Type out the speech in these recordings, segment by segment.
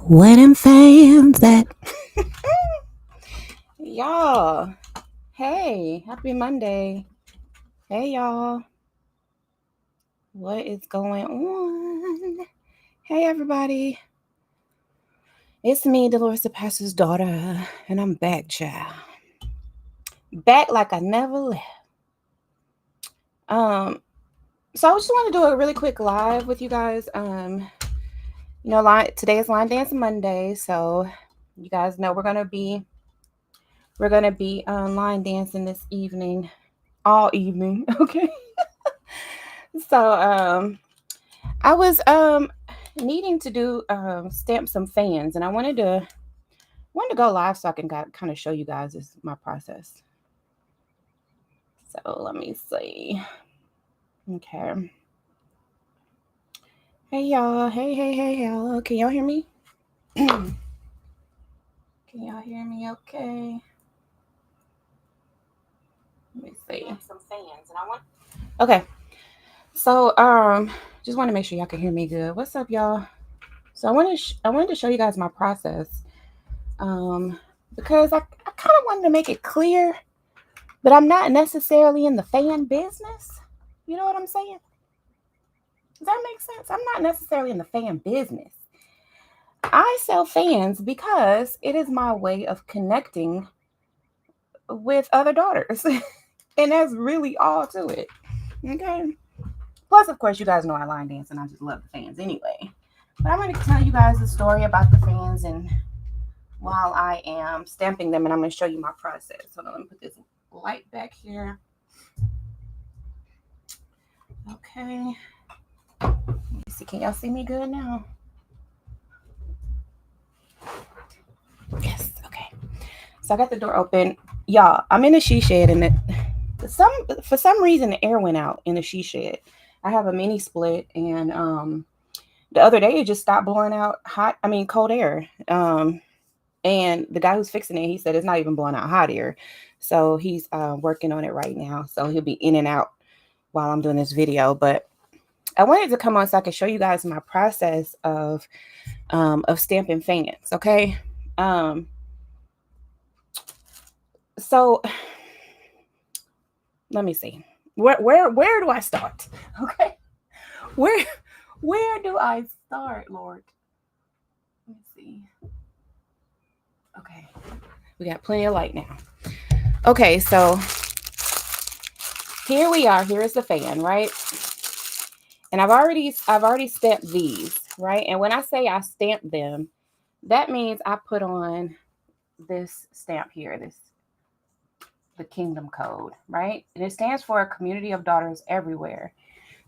When them fans that y'all. Hey, happy Monday. Hey y'all. What is going on? Hey everybody. It's me, Dolores the pastor's daughter, and I'm back, child. Back like I never left. So I just want to do a really quick live with you guys. Today is Line Dance Monday, so you guys know we're gonna be line dancing this evening, all evening. Okay. So I was needing to do stamp some fans, and I wanted to go live so I can kind of show you guys my process. So let me see. Okay. Hey y'all. Hey y'all. Can y'all hear me? Can y'all hear me okay? Let me see. Some fans, and I want. Okay. So just want to make sure y'all can hear me good. What's up, y'all? So I wanted to show you guys my process. Because I kind of wanted to make it clear that I'm not necessarily in the fan business. You know what I'm saying? Does that make sense? I'm not necessarily in the fan business. I sell fans because it is my way of connecting with other daughters. And that's really all to it. Okay. Plus, of course, you guys know I line dance and I just love the fans anyway. But I'm going to tell you guys a story about the fans and while I am stamping them, and I'm going to show you my process. Hold on, let me put this light back here. Okay. Let me see. Can y'all see me good now? Yes. Okay. So I got the door open. Y'all, I'm in a she shed, and for some reason the air went out in the she shed. I have a mini split, and the other day it just stopped blowing out cold air. And the guy who's fixing it, he said it's not even blowing out hot air. So he's working on it right now. So he'll be in and out while I'm doing this video. But I wanted to come on so I could show you guys my process of stamping fans. Okay. So let me see. Where do I start? Okay. Where do I start, Lord? Let me see. Okay. We got plenty of light now. Okay, so here we are. Here is the fan, right? And I've already stamped these, right? And when I say I stamped them, that means I put on this stamp here, the Kingdom Code, right? And it stands for a community of daughters everywhere.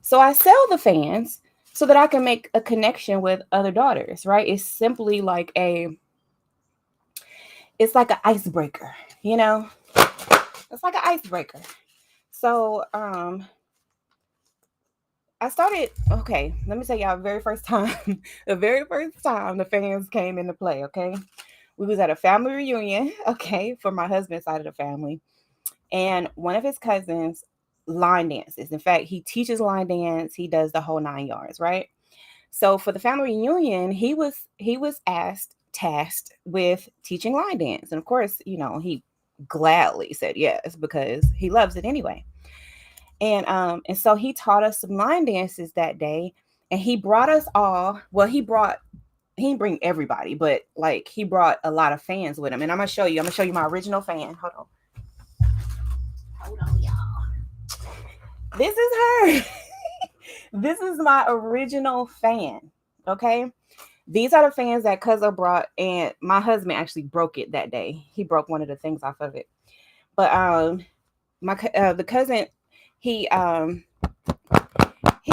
So I sell the fans so that I can make a connection with other daughters, right? It's simply like it's like an icebreaker, you know? It's like an icebreaker. So I started, okay, let me tell y'all the very first time the fans came into play, okay? We was at a family reunion, okay, for my husband's side of the family. And one of his cousins line dances. In fact, he teaches line dance. He does the whole 9 yards, right? So for the family reunion, he was tasked with teaching line dance. And of course, he gladly said yes because he loves it anyway. And so he taught us some line dances that day, and he brought us all. Well, he didn't bring everybody, but like he brought a lot of fans with him. And I'm gonna show you my original fan. Hold on, y'all. This is her. This is my original fan. Okay. These are the fans that Cuzzo brought, and my husband actually broke it that day. He broke one of the things off of it. But the cousin, he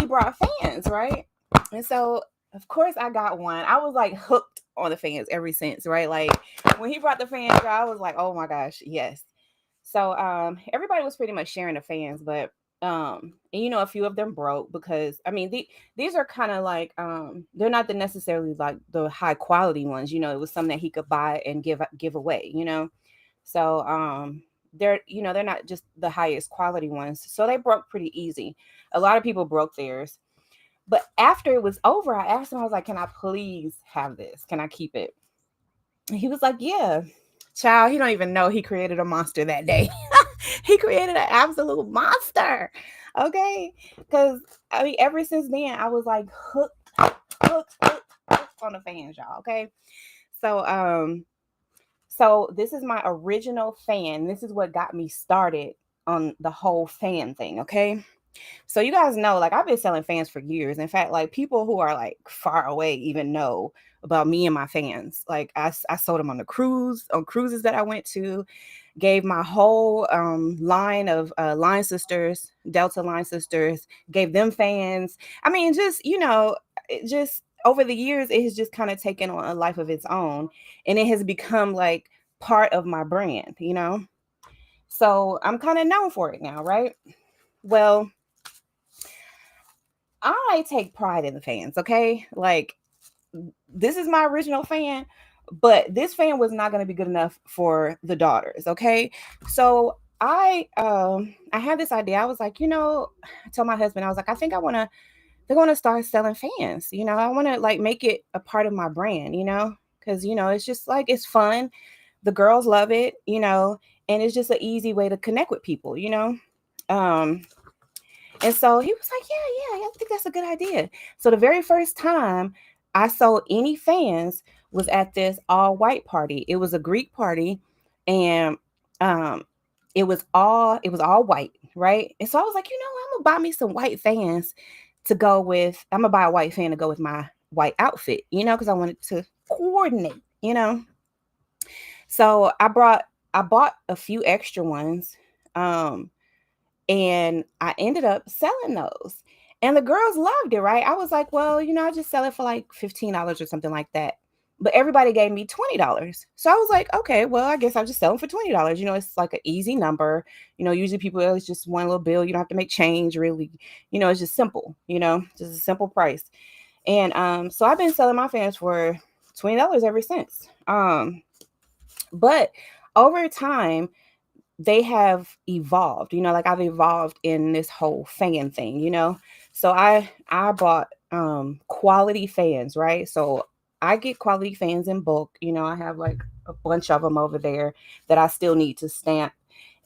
brought fans, right? And so of course I got one. I was like hooked on the fans ever since, right? Like when he brought the fans, I was like, oh my gosh, yes. So everybody was pretty much sharing the fans, but and a few of them broke because these are kind of like they're not necessarily like the high quality ones. It was something that he could buy and give away. So they're not just the highest quality ones, so they broke pretty easy. A lot of people broke theirs. But after it was over, I asked him, I was like, can I please have this? Can I keep it? And he was like, yeah. Child, he don't even know he created a monster that day. He created an absolute monster. Okay. Because I mean, ever since then, I was like hooked on the fans, y'all. Okay. So so this is my original fan. This is what got me started on the whole fan thing. Okay. So you guys know, like I've been selling fans for years. In fact, like people who are like far away even know about me and my fans. Like I sold them on on cruises that I went to, gave my whole line of line sisters, Delta line sisters, gave them fans. I mean, just, it just over the years, it has just kind of taken on a life of its own. And it has become like part of my brand. So I'm kind of known for it now, right? Well, I take pride in the fans, okay? Like this is my original fan, but this fan was not going to be good enough for the daughters, okay? So I had this idea. I was like, I told my husband, I was like, I think they're gonna start selling fans. I want to like make it a part of my brand, because it's just like it's fun. The girls love it, and it's just an easy way to connect with people. Um, and so he was like, yeah, I think that's a good idea. So the very first time I sold any fans was at this all white party. It was a Greek party, and um it was all white, right? And so I was like, I'm gonna buy me some white fans to go with. I'm gonna buy a white fan to go with my white outfit, because I wanted to coordinate. So I bought a few extra ones. And I ended up selling those. And the girls loved it, right? I was like, well, I just sell it for like $15 or something like that. But everybody gave me $20. So I was like, okay, well, I guess I'll just sell them for $20. It's like an easy number. Usually people, it's just one little bill. You don't have to make change really. It's just simple, just a simple price. And so I've been selling my fans for $20 ever since. But over time, they have evolved, like I've evolved in this whole fan thing. So I bought quality fans, right? So I get quality fans in bulk. I have like a bunch of them over there that I still need to stamp.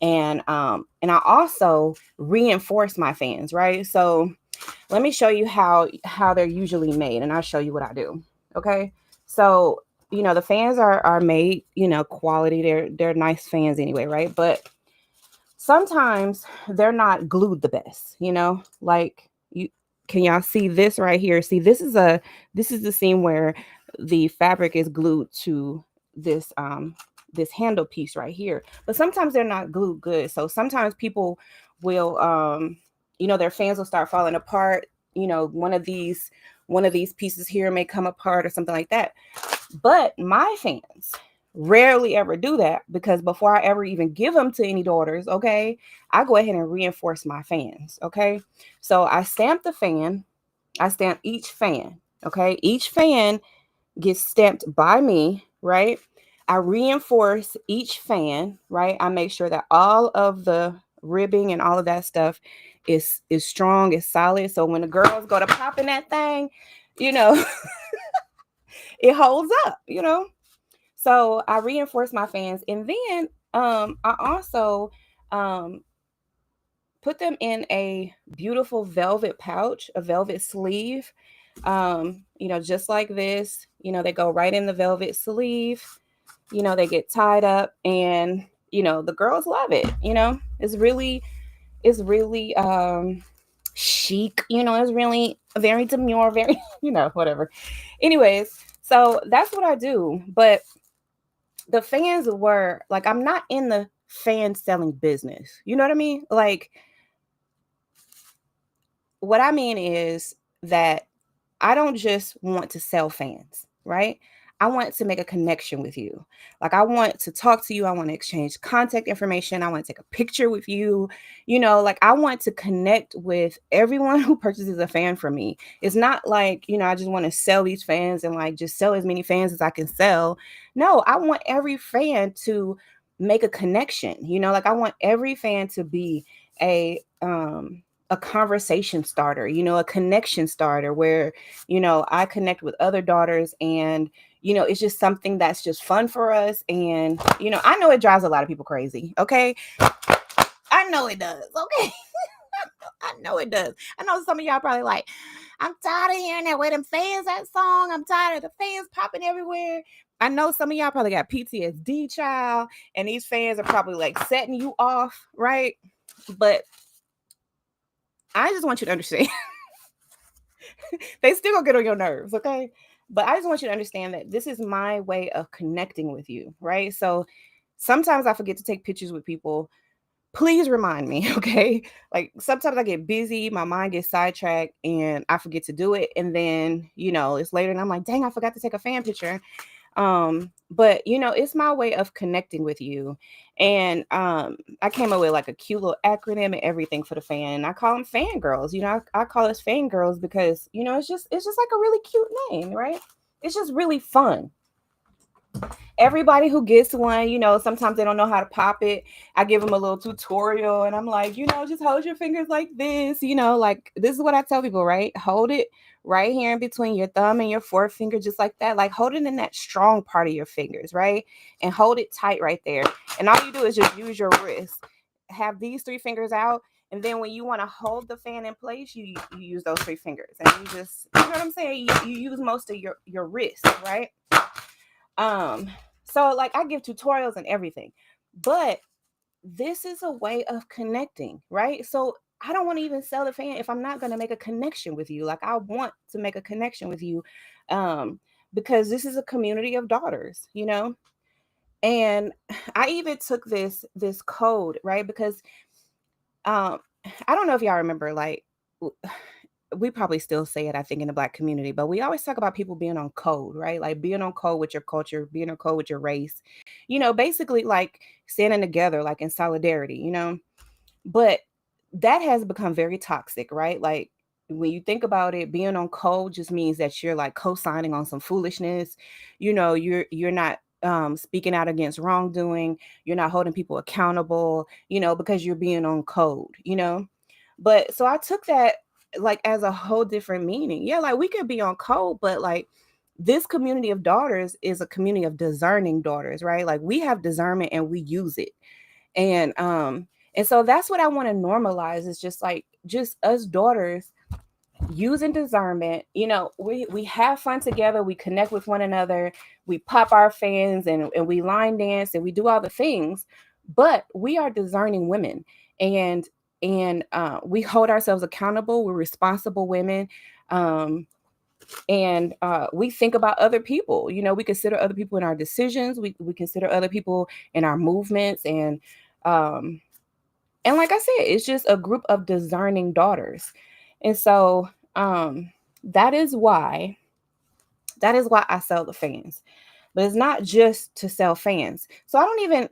And I also reinforce my fans, right? So let me show you how they're usually made, and I'll show you what I do. Okay. So the fans are made, quality. They're nice fans anyway, right? But sometimes they're not glued the best, like you can y'all see this right here? See, this is the scene where the fabric is glued to this handle piece right here. But sometimes they're not glued good. So sometimes people will their fans will start falling apart. One of these pieces here may come apart or something like that. But my fans rarely ever do that, because before I ever even give them to any daughters, okay, I go ahead and reinforce my fans, okay? So I stamp the fan, I stamp each fan, okay? Each fan gets stamped by me, right? I reinforce each fan, right? I make sure that all of the ribbing and all of that stuff is strong, is solid. So when the girls go to popping that thing, you know, it holds up. So I reinforce my fans, and then I also um, put them in a beautiful velvet pouch, a velvet sleeve. Just like this. They go right in the velvet sleeve. They get tied up, and the girls love it. It's really chic. It's really very demure, very whatever. Anyways, so that's what I do, but the fans were like, I'm not in the fan selling business. You know what I mean? Like, what I mean is that I don't just want to sell fans, right? I want to make a connection with you. Like, I want to talk to you. I want to exchange contact information. I want to take a picture with you. Like, I want to connect with everyone who purchases a fan from me. It's not like, I just want to sell these fans and like just sell as many fans as I can sell. No, I want every fan to make a connection. Like, I want every fan to be a a conversation starter, a connection starter where, I connect with other daughters, and, it's just something that's just fun for us. And, I know it drives a lot of people crazy. Okay. I know it does. Okay. I know it does. I know some of y'all probably like, I'm tired of hearing that, where them fans that song. I'm tired of the fans popping everywhere. I know some of y'all probably got PTSD, child, and these fans are probably like setting you off, right? But I just want you to understand. They still gonna get on your nerves, okay? But I just want you to understand that this is my way of connecting with you, right? So sometimes I forget to take pictures with people. Please remind me, okay? Like sometimes I get busy, my mind gets sidetracked, and I forget to do it. And then, it's later and I'm like, dang, I forgot to take a fan picture. But it's my way of connecting with you. And I came up with like a cute little acronym and everything for the fan. I call them fangirls. I call us fangirls because it's just like a really cute name, right? It's just really fun. Everybody who gets one, sometimes they don't know how to pop it. I give them a little tutorial and I'm like, just hold your fingers like this, like this is what I tell people, right? Hold it right here in between your thumb and your forefinger, just like that. Like hold it in that strong part of your fingers, right? And hold it tight right there. And all you do is just use your wrist. Have these three fingers out. And then when you want to hold the fan in place, you use those three fingers. And you just, you know what I'm saying? You use most of your wrist, right? Um, so like I give tutorials and everything, but this is a way of connecting, right? So I don't want to even sell the fan if I'm not going to make a connection with you. Like I want to make a connection with you, um, because this is a community of daughters, And I even took this code, right? Because um, I don't know if y'all remember, like we probably still say it, I think, in the Black community, but we always talk about people being on code, right? Like being on code with your culture, being on code with your race, basically like standing together, like in solidarity, But that has become very toxic, right? Like when you think about it, being on code just means that you're like co-signing on some foolishness. You're not speaking out against wrongdoing. You're not holding people accountable, because you're being on code. But so I took that like as a whole different meaning. Yeah, like we could be on code, but like this community of daughters is a community of discerning daughters, right? Like we have discernment and we use it. And so that's what I want to normalize, is just us daughters using discernment. We have fun together, we connect with one another, we pop our fans, and we line dance and we do all the things, but we are discerning women. And we hold ourselves accountable, we're responsible women. And we think about other people. We consider other people in our decisions, we consider other people in our movements. And like I said, it's just a group of discerning daughters. And so that is why I sell the fans. But it's not just to sell fans. So I don't even,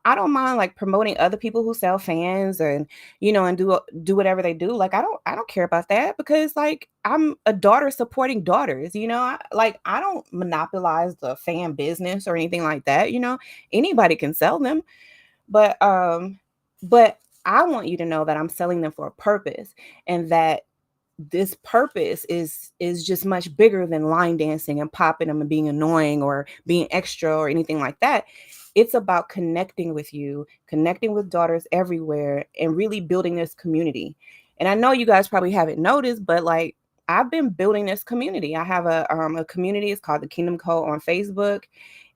I don't mind like promoting other people who sell fans, and do whatever they do. Like I don't care about that, because like I'm a daughter supporting daughters. I don't monopolize the fan business or anything like that. Anybody can sell them. But I want you to know that I'm selling them for a purpose, and that this purpose is just much bigger than line dancing and popping them and being annoying or being extra or anything like that. It's about connecting with you, connecting with daughters everywhere, and really building this community. And I know you guys probably haven't noticed, but like I've been building this community. I have a community. It's called the Kingdom Code on Facebook,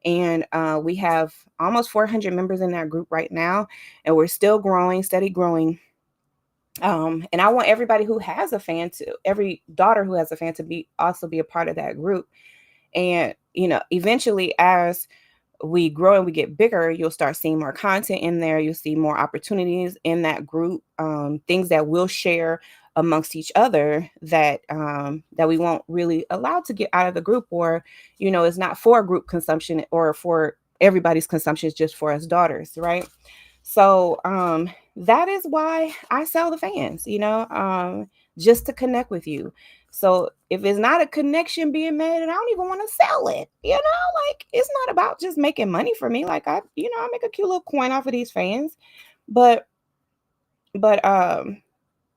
and we have almost 400 members in that group right now, and we're still growing, steady growing. And I want every daughter who has a fan to be a part of that group. And eventually, as we grow and we get bigger, you'll start seeing more content in there. You'll see more opportunities in that group, things that we'll share amongst each other that we won't really allow to get out of the group, or it's not for group consumption or for everybody's consumption. It's just for us daughters, right? So that is why I sell the fans, just to connect with you. So if it's not a connection being made, and I don't even want to sell it, like it's not about just making money for me. Like I make a cute little coin off of these fans, but but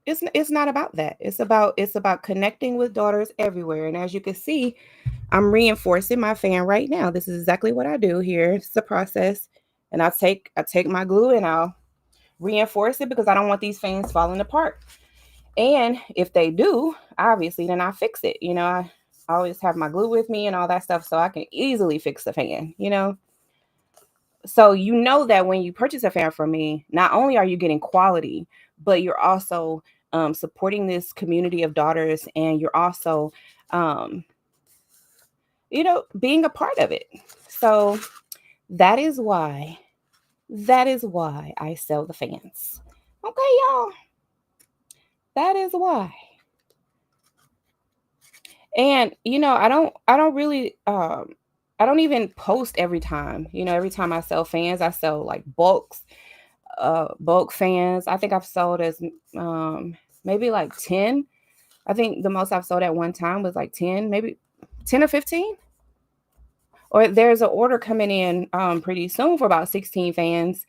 it's not about that. It's about connecting with daughters everywhere. And as you can see, I'm reinforcing my fan right now. This is exactly what I do here. It's a process. And I take my glue and I'll reinforce it because I don't want these fans falling apart. And if they do, obviously, then I fix it. I always have my glue with me and all that stuff so I can easily fix the fan. So that when you purchase a fan from me, not only are you getting quality, but you're also supporting this community of daughters, and you're also, um, being a part of it. So that is why, I sell the fans. Okay, y'all. That is why. And I don't really I don't even post every time. Every time I sell fans, I sell like bulk fans. I think I've sold as maybe like 10. I think the most I've sold at one time was like 10, maybe 10 or 15. Or there's an order coming in pretty soon for about 16 fans.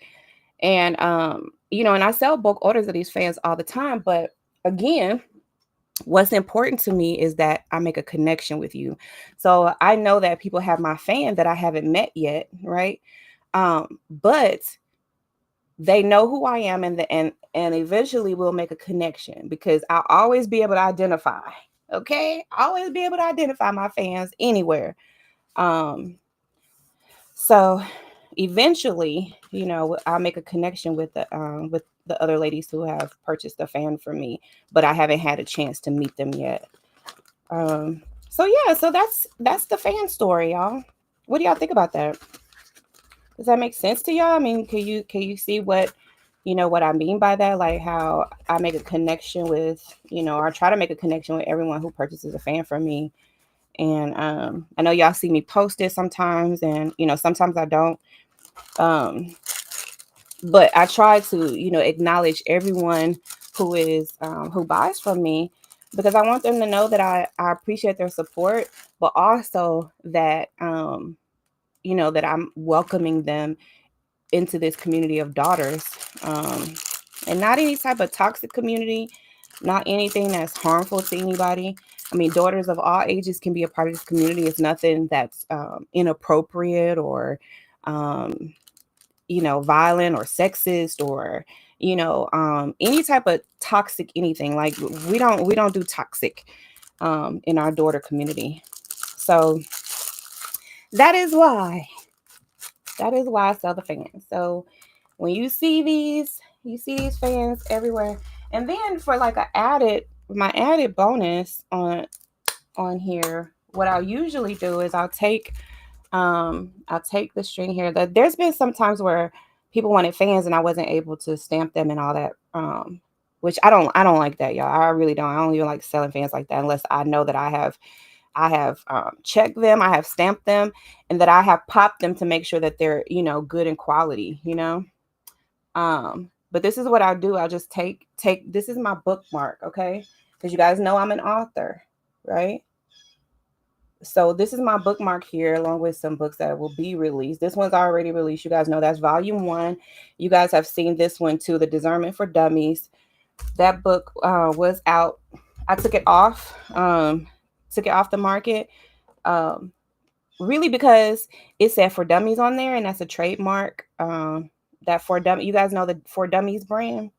And and I sell bulk orders of these fans all the time, but again, what's important to me is that I make a connection with you. So I know that people have my fan that I haven't met yet, right? But they know who I am, and eventually we'll make a connection because I'll always be able to identify. Okay, always be able to identify my fans anywhere. Um, so eventually, I'll make a connection with the other ladies who have purchased a fan from me, but I haven't had a chance to meet them yet. Um, so yeah, so that's the fan story, y'all. What do y'all think about that? Does that make sense to y'all? I mean, can you see what I mean by that? Like how I make a connection with, or I try to make a connection with everyone who purchases a fan from me. And I know y'all see me post it sometimes, and sometimes I don't. Um, but I try to, acknowledge everyone who buys from me because I want them to know that I appreciate their support, but also that that I'm welcoming them into this community of daughters, um, and not any type of toxic community, not anything that's harmful to anybody. I mean, daughters of all ages can be a part of this community. It's nothing that's inappropriate or um, violent or sexist or any type of toxic anything. Like we don't do toxic in our daughter community. So that is why I sell the fans. So when you see these fans everywhere. And then for like my added bonus on here, what I'll usually do is I'll take the string here. There's been some times where people wanted fans and I wasn't able to stamp them and all that. Which I don't like that, y'all. I really don't. I don't even like selling fans like that unless I know that I have checked them, I have stamped them, and that I have popped them to make sure that they're good in quality. But this is what I'll do. I'll just take this is my bookmark, okay? Because you guys know I'm an author, right? So this is my bookmark here, along with some books that will be released. This one's already released. You guys know that's volume 1. You guys have seen this one too, The Discernment for Dummies. That book was out. I took it off the market. Um, really because it said For Dummies on there, and that's a trademark. That For Dummies, you guys know the For Dummies brand.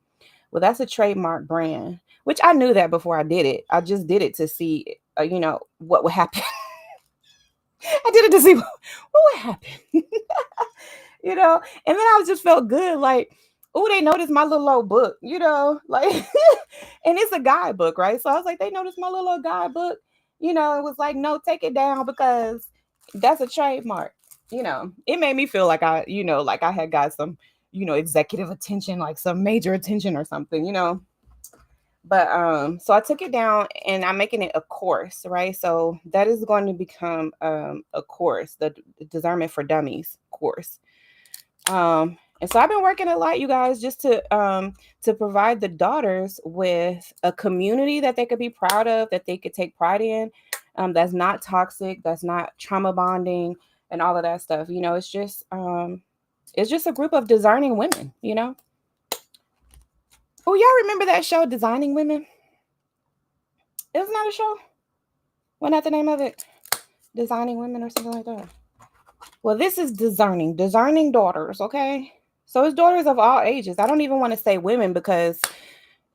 Well, that's a trademark brand, which I knew that before I did it. I just did it to see, what would happen. I did it to see what would happen, And then I just felt good, like, oh, they noticed my little old book, like, and it's a guidebook, right? So I was like, they noticed my little old guidebook, it was like, no, take it down because that's a trademark. It made me feel like like I had got some, executive attention, like some major attention or something. But so I took it down and I'm making it a course, right? So that is going to become a course, the Discernment for Dummies course. And so I've been working a lot, you guys, just to provide the daughters with a community that they could be proud of, that they could take pride in, that's not toxic, that's not trauma bonding, and all of that stuff. It's just a group of discerning women. Oh, y'all remember that show, Designing Women? Isn't that a show? Wasn't that the name of it? Designing Women or something like that. Well, this is discerning daughters, okay? So it's daughters of all ages. I don't even want to say women because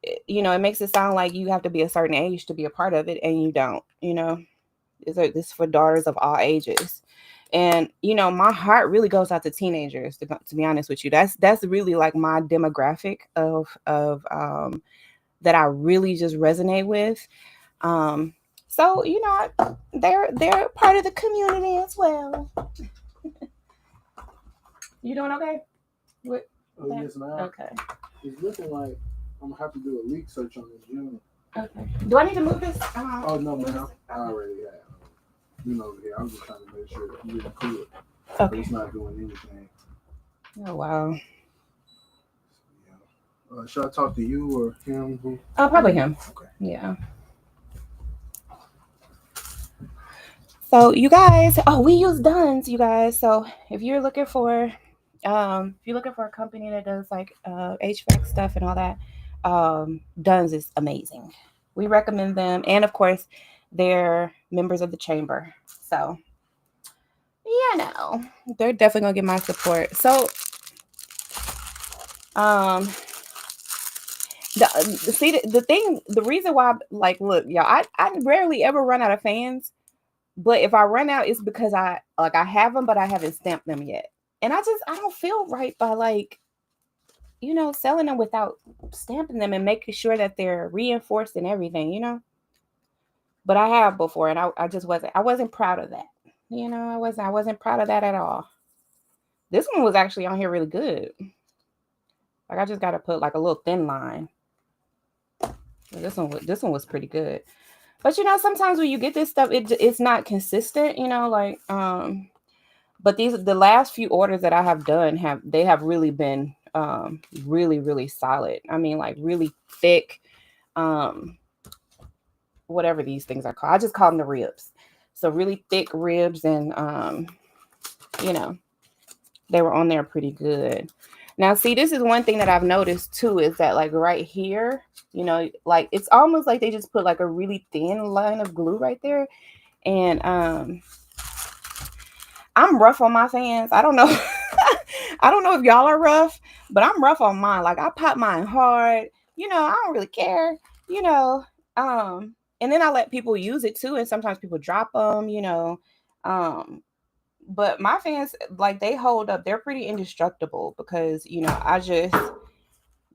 it makes it sound like you have to be a certain age to be a part of it, and you don't. This is for daughters of all ages. And my heart really goes out to teenagers. To be honest with you, that's really like my demographic of that I really just resonate with. So they're part of the community as well. You doing okay? What? Oh, yes, ma'am. Okay. It's looking like I'm gonna have to do a leak search on this unit. Okay. Do I need to move this? Oh no, ma'am. I already have. Over here. I was just trying to make sure that you didn't cool it. Okay. But it's not doing anything. Oh wow. Yeah. Should I talk to you or him? Who? Oh, probably him. Okay. Yeah. So you guys, we use Dunn's, you guys. So if you're looking for a company that does like HVAC stuff and all that, Dunn's is amazing. We recommend them, and of course, they're members of the chamber. So they're definitely gonna get my support. So the reason why, like, look, y'all, I rarely ever run out of fans. But if I run out, it's because I have them, but I haven't stamped them yet. And I don't feel right by selling them without stamping them and making sure that they're reinforced and everything. But I have before, and I just wasn't proud of that. I wasn't proud of that at all. This one was actually on here really good. Like I just got to put like a little thin line. This one was pretty good. But sometimes when you get this stuff, it's not consistent, but the last few orders that I have done have really been really, really solid. I mean, like really thick, whatever these things are called. I just call them the ribs. So really thick ribs, and they were on there pretty good. Now, see, this is one thing that I've noticed too, is that like right here, like it's almost like they just put like a really thin line of glue right there. And I'm rough on my fans. I don't know. I don't know if y'all are rough, but I'm rough on mine. Like I pop mine hard. I don't really care. And then I let people use it too, and sometimes people drop them. But my fans, like, they hold up. They're pretty indestructible because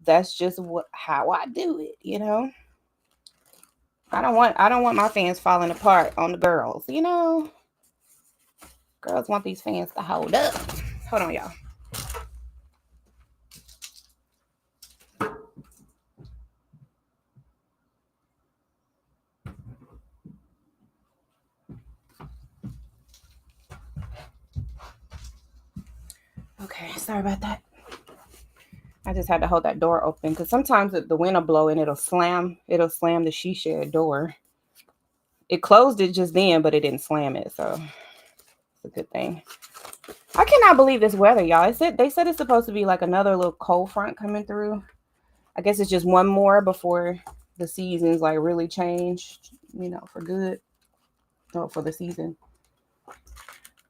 that's just how I do it. I don't want my fans falling apart on the girls. Girls want these fans to hold up. Hold on, y'all. Okay, sorry about that. I just had to hold that door open because sometimes the wind will blow and it'll slam the she shed door. It closed it just then, but it didn't slam it, so it's a good thing. I cannot believe this weather, y'all. They said it's supposed to be like another little cold front coming through. I guess it's just one more before the seasons like really change, for good. Or for the season.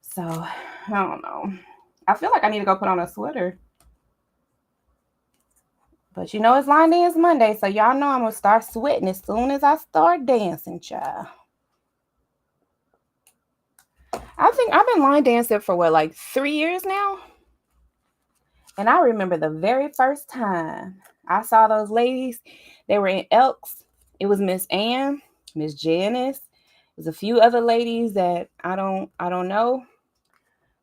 So I don't know. I feel like I need to go put on a sweater. But it's Line Dance Monday, so y'all know I'm going to start sweating as soon as I start dancing, child. I think I've been line dancing for like 3 years now. And I remember the very first time I saw those ladies. They were in Elks. It was Miss Ann, Miss Janice. There's a few other ladies that I don't know.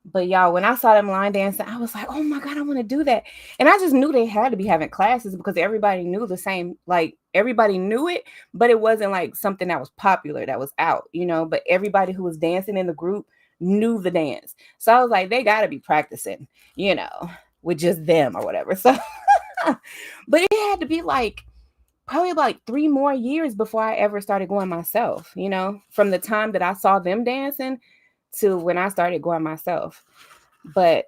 But y'all, when I saw them line dancing, I was like, oh my God, I want to do that. And I just knew they had to be having classes because everybody knew the same, like everybody knew it, but it wasn't like something that was popular, that was out, but everybody who was dancing in the group knew the dance. So I was like, they got to be practicing, with just them or whatever. So, but it had to be like, probably like 3 more years before I ever started going myself, from the time that I saw them dancing to when I started going myself. But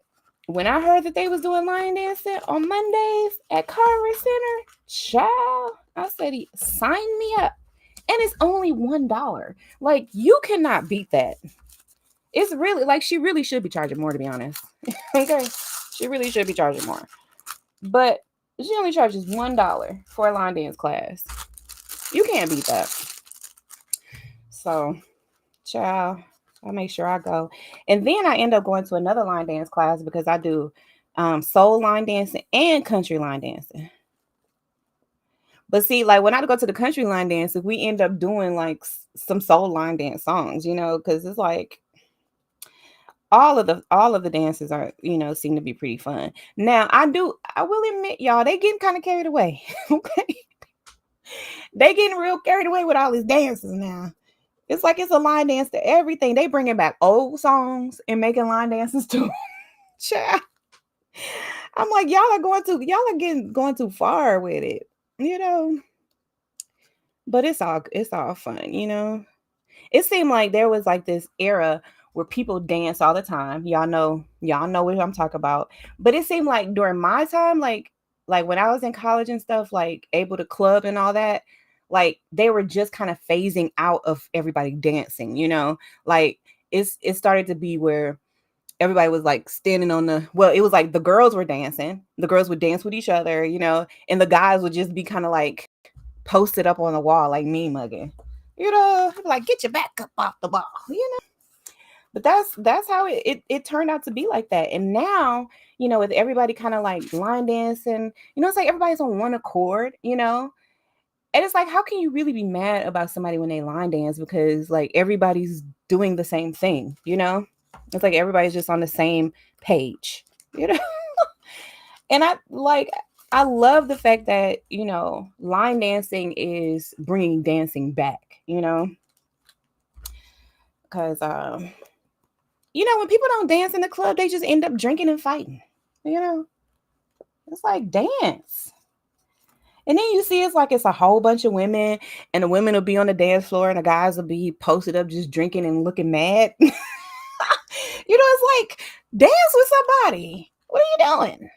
when I heard that they was doing line dancing on Mondays at Carver Center, child, I said, sign me up. And it's only $1. Like, you cannot beat that. It's really like she really should be charging more, to be honest. Okay. She really should be charging more. But she only charges $1 for a line dance class. You can't beat that. So, child, I make sure I go. And then I end up going to another line dance class because I do soul line dancing and country line dancing. But see, like when I go to the country line dancing, we end up doing like some soul line dance songs, because it's like all of the dances are, seem to be pretty fun. Now, I will admit, y'all, they getting kind of carried away. Okay. They getting real carried away with all these dances now. It's like it's a line dance to everything. They bringing back old songs and making line dances too. Child. I'm like, y'all are going too far with it. But it's all fun. It seemed like there was like this era where people dance all the time. Y'all know what I'm talking about. But it seemed like during my time, like when I was in college and stuff, like able to club and all that, like they were just kind of phasing out of everybody dancing. Like it started to be where everybody was like standing it was like the girls were dancing. The girls would dance with each other, and the guys would just be kind of like posted up on the wall, like me mugging. Like get your back up off the ball. But that's how it turned out to be like that. And now, with everybody kind of like line dancing, it's like everybody's on one accord. And it's like, how can you really be mad about somebody when they line dance? Because like everybody's doing the same thing. It's like everybody's just on the same page. And I love the fact that, line dancing is bringing dancing back. Because, when people don't dance in the club, they just end up drinking and fighting. It's like, dance. And then you see it's a whole bunch of women, and the women will be on the dance floor and the guys will be posted up just drinking and looking mad. It's like, dance with somebody. What are you doing?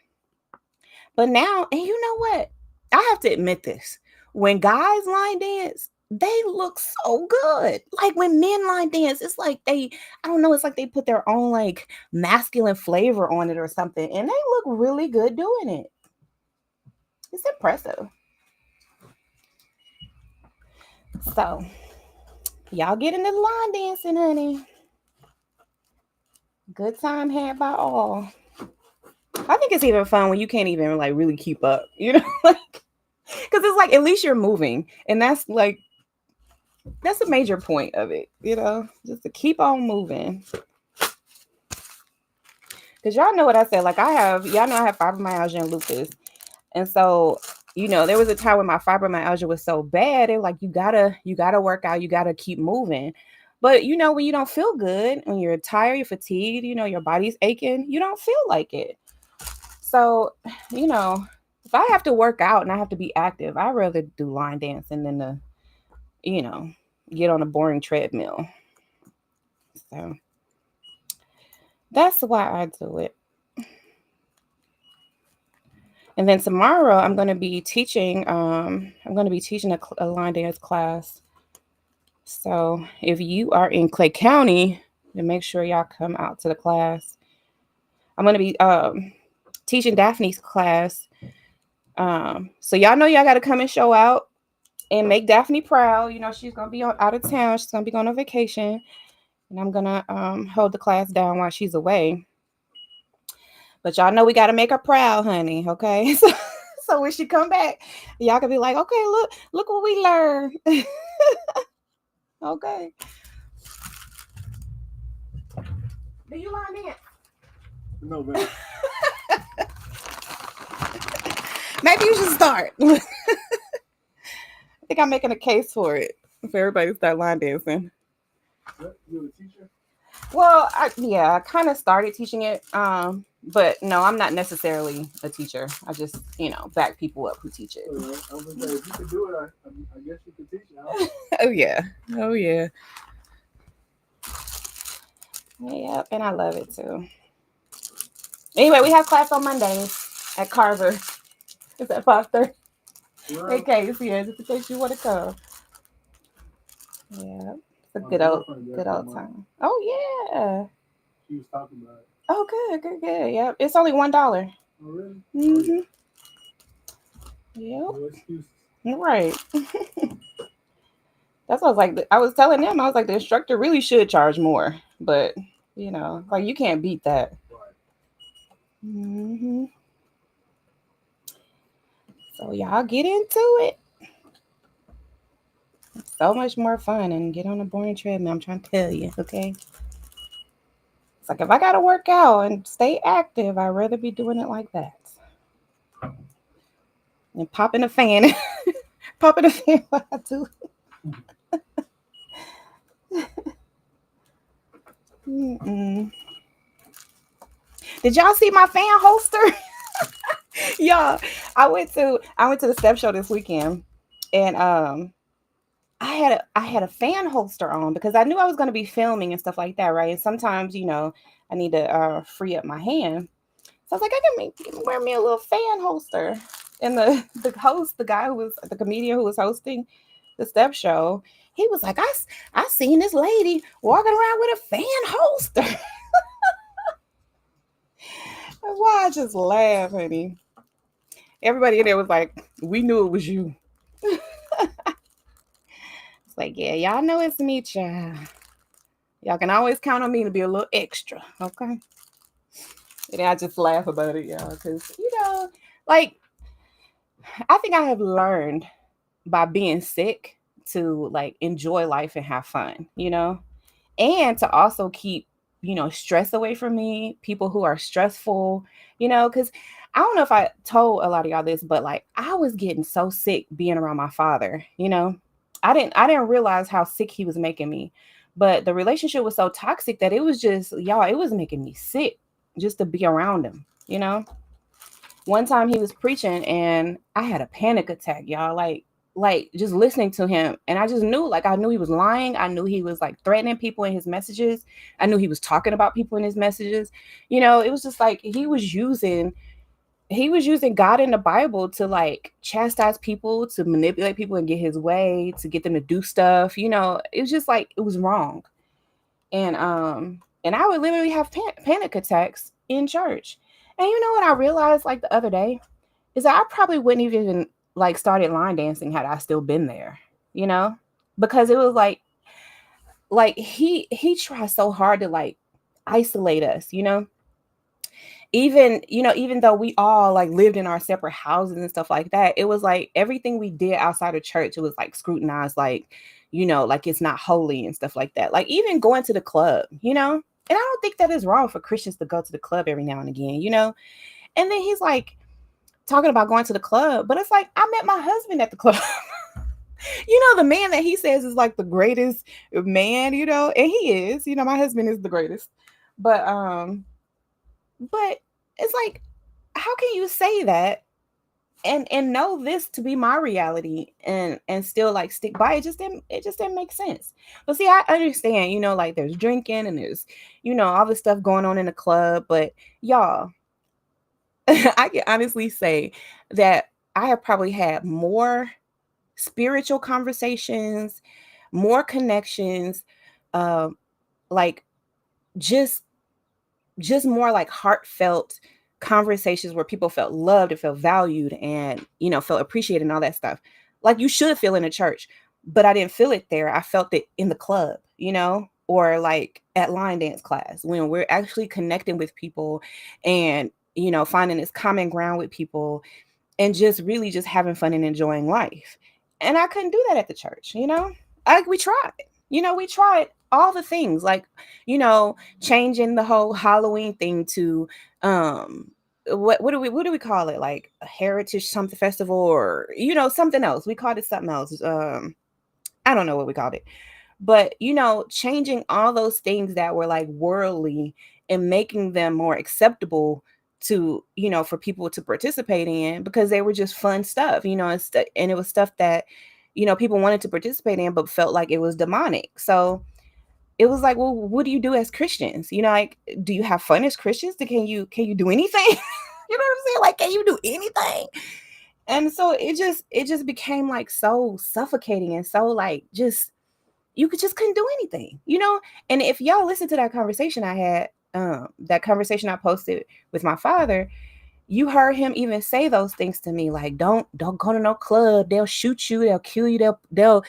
But now, and you know what? I have to admit this. When guys line dance, they look so good. Like when men line dance, it's like I don't know, it's like they put their own like masculine flavor on it or something. And they look really good doing it. It's impressive. So, y'all get into the line dancing, honey. Good time had by all. I think it's even fun when you can't even like really keep up, like because it's like at least you're moving, and that's a major point of it, just to keep on moving. Because y'all know what I said, like y'all know I have fibromyalgia and lupus, and so there was a time when my fibromyalgia was so bad, it like you gotta work out, you gotta keep moving. But when you don't feel good, when you're tired, you're fatigued, your body's aching, you don't feel like it. So, if I have to work out and I have to be active, I'd rather do line dancing than to, get on a boring treadmill. So that's why I do it. And then tomorrow I'm going to be teaching. I'm going to be teaching a line dance class. So if you are in Clay County, then make sure y'all come out to the class. I'm going to be teaching Daphne's class. So y'all know y'all got to come and show out and make Daphne proud. She's going to be out of town. She's going to be going on vacation. And I'm going to hold the class down while she's away. But y'all know we got to make her proud, honey. Okay. So when she come back, y'all can be like, okay, look what we learned. Okay. Do you line dance? No, man. Maybe you should start. I think I'm making a case for it. For everybody to start line dancing. You're a teacher? Well, I kind of started teaching it. But no, I'm not necessarily a teacher. I just, back people up who teach it. I was gonna say, if you could do it, I guess you could teach it. Oh yeah. Yep, and I love it too. Anyway, we have class on Mondays at Carver. It's at 5:30. Well, In case, yeah, just in case you want to come. Yeah, it's a my good old, girlfriend good just old come out. time. Oh yeah. She was talking about it. Oh, good, good, good. Yep, it's only $1. Oh, really? Mhm. Yeah. Yep. No excuses. Right. That's what I was like. I was telling them, I was like, the instructor really should charge more, but like you can't beat that. Right. Hmm. So y'all get into it. So much more fun and get on a boring treadmill. I'm trying to tell you, okay? It's like if I gotta work out and stay active, I'd rather be doing it like that. And popping a fan. Popping a fan while I do. Mm-mm. Did y'all see my fan holster? Y'all, I went to the step show this weekend, and I had a fan holster on because I knew I was going to be filming and stuff like that, right? And sometimes I need to free up my hand, so I was like, I can wear me a little fan holster. And the host, the guy who was the comedian who was hosting the step show, he was like, I seen this lady walking around with a fan holster. That's why I just laugh, honey. Everybody in there was like, we knew it was you. It's like, yeah, y'all know it's me, child. Y'all can always count on me to be a little extra, okay? And I just laugh about it, y'all, because like I think I have learned by being sick to like enjoy life and have fun, and to also keep stress away from me, people who are stressful, because I don't know if I told a lot of y'all this, but like I was getting so sick being around my father. I didn't realize how sick he was making me, but the relationship was so toxic that it was just, y'all, it was making me sick just to be around him. One time he was preaching and I had a panic attack, y'all. Like just listening to him, and I just knew, like, I knew he was lying. I knew he was like threatening people in his messages. I knew he was talking about people in his messages. It was just like he was using God in the Bible to like chastise people, to manipulate people and get his way, to get them to do stuff. It was just like it was wrong. And I would literally have panic attacks in church. And you know what I realized like the other day is that I probably wouldn't even like started line dancing had I still been there, you know? Because it was like he tries so hard to like isolate us. Even though we all like lived in our separate houses and stuff like that, it was like everything we did outside of church, it was like scrutinized, like it's not holy and stuff like that. Like even going to the club. And I don't think that is wrong for Christians to go to the club every now and again. And then he's like talking about going to the club, but it's like I met my husband at the club. The man that he says is like the greatest man, and he is. My husband is the greatest. But it's like, how can you say that and know this to be my reality and still like stick by it? It just didn't make sense. But see, I understand, like there's drinking and there's all this stuff going on in the club, but y'all, I can honestly say that I have probably had more spiritual conversations, more connections, um like just more like heartfelt conversations where people felt loved and felt valued and felt appreciated and all that stuff, like you should feel in a church. But I didn't feel it there. I felt it in the club, or like at line dance class when we're actually connecting with people and finding this common ground with people and just really just having fun and enjoying life. And I couldn't do that at the church. Like we tried all the things, like changing the whole Halloween thing to what do we call it, like a heritage something festival, or something else. We called it something else. I don't know what we called it. But changing all those things that were like worldly and making them more acceptable to for people to participate in, because they were just fun stuff. And it was stuff that people wanted to participate in but felt like it was demonic. So it was like, well, what do you do as Christians? Like, do you have fun as Christians? Can you do anything? You know what I'm saying? Like, can you do anything? And so it just became like so suffocating and so like just you could just couldn't do anything, And if y'all listen to that conversation I had, that conversation I posted with my father, you heard him even say those things to me, like, don't go to no club. They'll shoot you, they'll kill you, they'll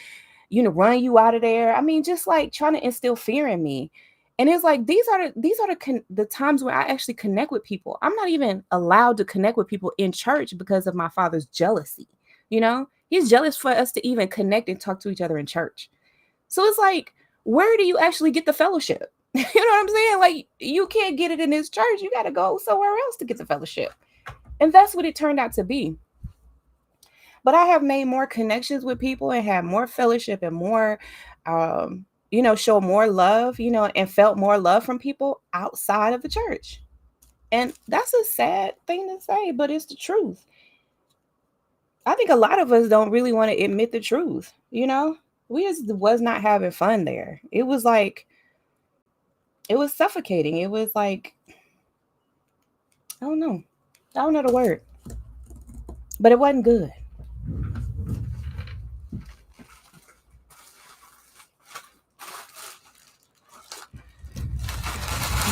run you out of there. I mean, just like trying to instill fear in me. And it's like these are the times where I actually connect with people. I'm not even allowed to connect with people in church because of my father's jealousy. He's jealous for us to even connect and talk to each other in church. So it's like, where do you actually get the fellowship? You know what I'm saying? Like, you can't get it in this church. You got to go somewhere else to get the fellowship. And that's what it turned out to be. But I have made more connections with people and had more fellowship and more, show more love, and felt more love from people outside of the church. And that's a sad thing to say, but it's the truth. I think a lot of us don't really want to admit the truth, We just was not having fun there. It was like, it was suffocating. It was like, I don't know the word, but it wasn't good.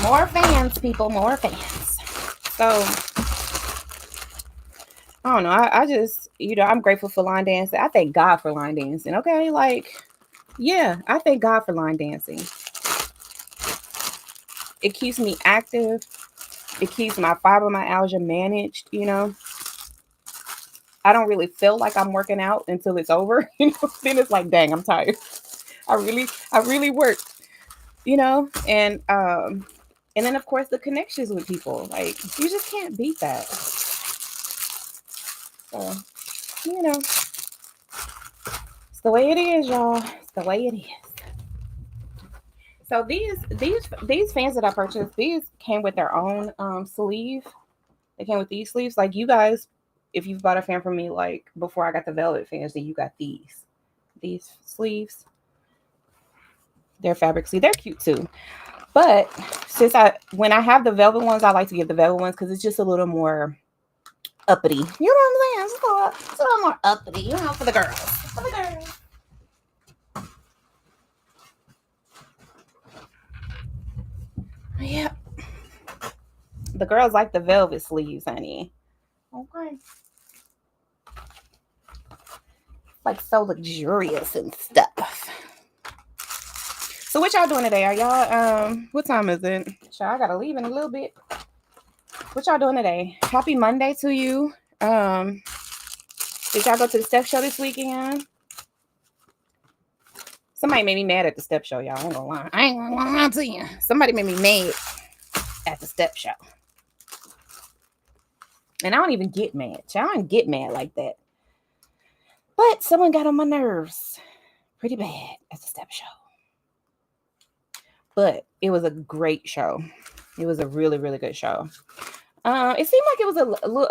More fans, people, more fans. So, I don't know. I just, I'm grateful for line dancing. I thank God for line dancing. Okay. Like, yeah, I thank God for line dancing. It keeps me active. It keeps my fibromyalgia managed, I don't really feel like I'm working out until it's over. Then it's like, dang, I'm tired. I really worked, and then of course the connections with people. Like, you just can't beat that. So, it's the way it is, y'all. It's the way it is. So these fans that I purchased, these came with their own sleeve. They came with these sleeves. Like, you guys, if you've bought a fan from me, like before I got the velvet fans, then you got these sleeves. They're fabric sleeve. They're cute too. But when I have the velvet ones, I like to get the velvet ones because it's just a little more uppity. You know what I'm saying? It's a little more uppity, for the girls. For the girls. Yeah. The girls like the velvet sleeves, honey. Okay. Like so luxurious and stuff. So what y'all doing today? Are y'all what time is it? Y'all, I gotta leave in a little bit. What y'all doing today? Happy Monday to you. Did y'all go to the step show this weekend? Somebody made me mad at the step show, y'all. I ain't gonna lie to you. Somebody made me mad at the step show. And I don't even get mad. I don't get mad like that. But someone got on my nerves pretty bad at the step show. But it was a great show. It was a really, really good show. It seemed like it was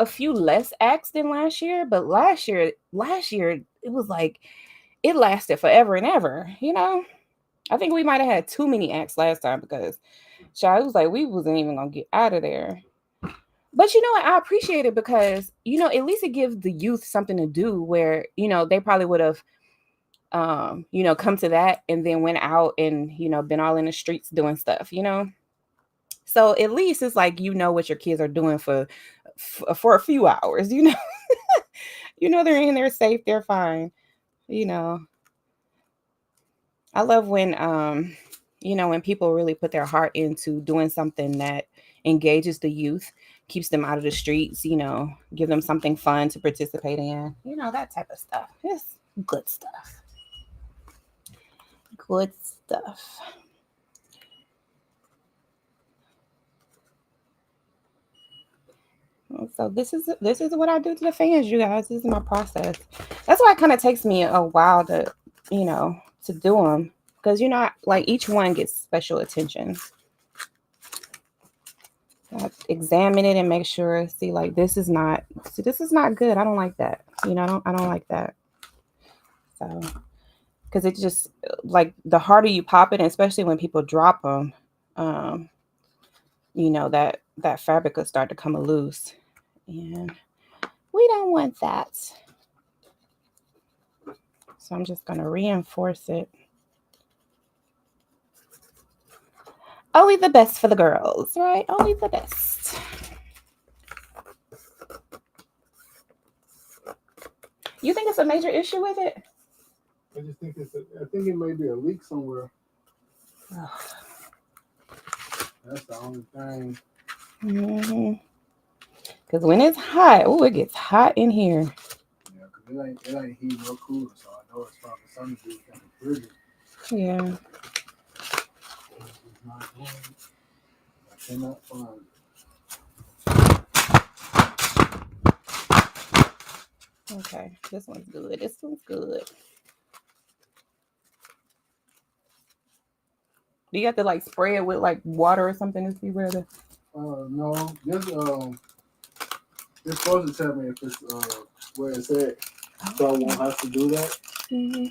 a few less acts than last year, but last year it was like it lasted forever and ever. I think we might have had too many acts last time because, child, it was like we wasn't even gonna get out of there. But you know what? I appreciate it because at least it gives the youth something to do where they probably would have come to that and then went out and been all in the streets doing stuff. So at least it's like what your kids are doing for a few hours. They're in there safe, they're fine. I love when when people really put their heart into doing something that engages the youth, keeps them out of the streets, give them something fun to participate in, that type of stuff. It's good stuff. Good stuff. So this is what I do to the fans, you guys. This is my process. That's why it kind of takes me a while to, to do them. Because, like each one gets special attention. I examine it and make sure, see, like, this is not good. I don't like that. I don't like that. So because it just like the harder you pop it, and especially when people drop them, that fabric will start to come loose, and we don't want that. So I'm just going to reinforce it. Only the best for the girls, right? Only the best. You think it's a major issue with it? I just think I think it may be a leak somewhere. Oh. That's the only thing. Because when it's hot, it gets hot in here. Yeah, because it ain't heat or cooler, so I know it's probably something to do with kind of frigid. Yeah. I cannot find it. Okay, this one's good. This one's good. Do you have to like spray it with like water or something to see where the? No, just it's supposed to tell me if it's where it's at, so I won't have to do that. Mm-hmm.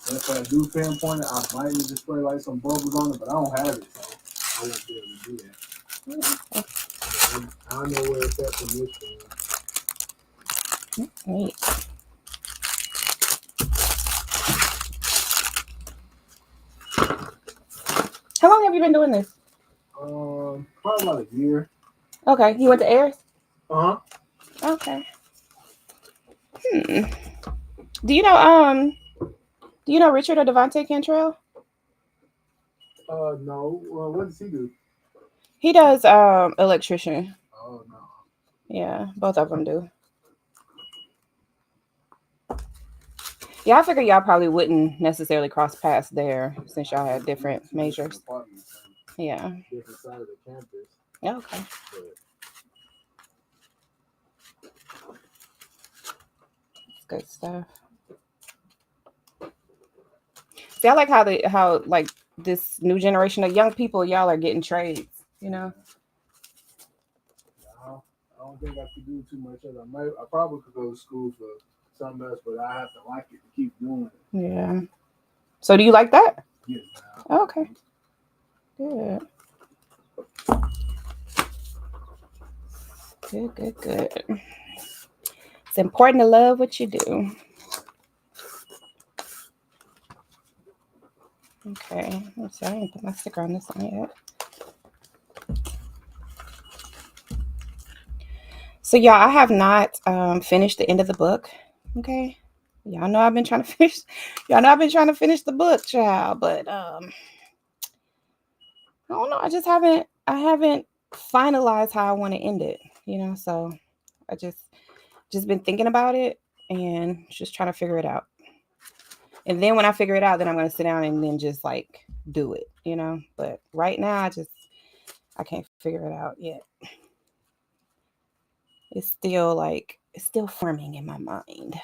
So if I do pinpoint it, I might need to spray like some bubbles on it, but I don't have it, so I won't be able to do that. Mm-hmm. I know where it's at from this thing. Right. How long have you been doing this? Probably about a year. Okay, you went to Ayers? Uh-huh. Okay. Do you know Richard or Devontae Cantrell? No. What does he do? He does electrician. Oh no. Yeah, both of them do. Yeah, I figured y'all probably wouldn't necessarily cross paths there since y'all had different majors. Yeah. Different side of the campus. Yeah, okay. Good stuff. See, I like how like this new generation of young people, y'all are getting trades, you know. I don't think I could do too much of it. I probably could go to school for something else, but I have to like it to keep doing it. Yeah. So do you like that? Yeah. Okay. Good. Good. It's important to love what you do. Okay. Let's see. I didn't put my sticker on this one yet. So y'all, I have not finished the end of the book. Okay. Y'all know I've been trying to finish. Y'all know I've been trying to finish the book, child. But I don't know. I haven't finalized how I want to end it. You know. So I just been thinking about it and just trying to figure it out. And then when I figure it out, then I'm gonna sit down and then just like do it. You know. But right now, I can't figure it out yet. It's still forming in my mind.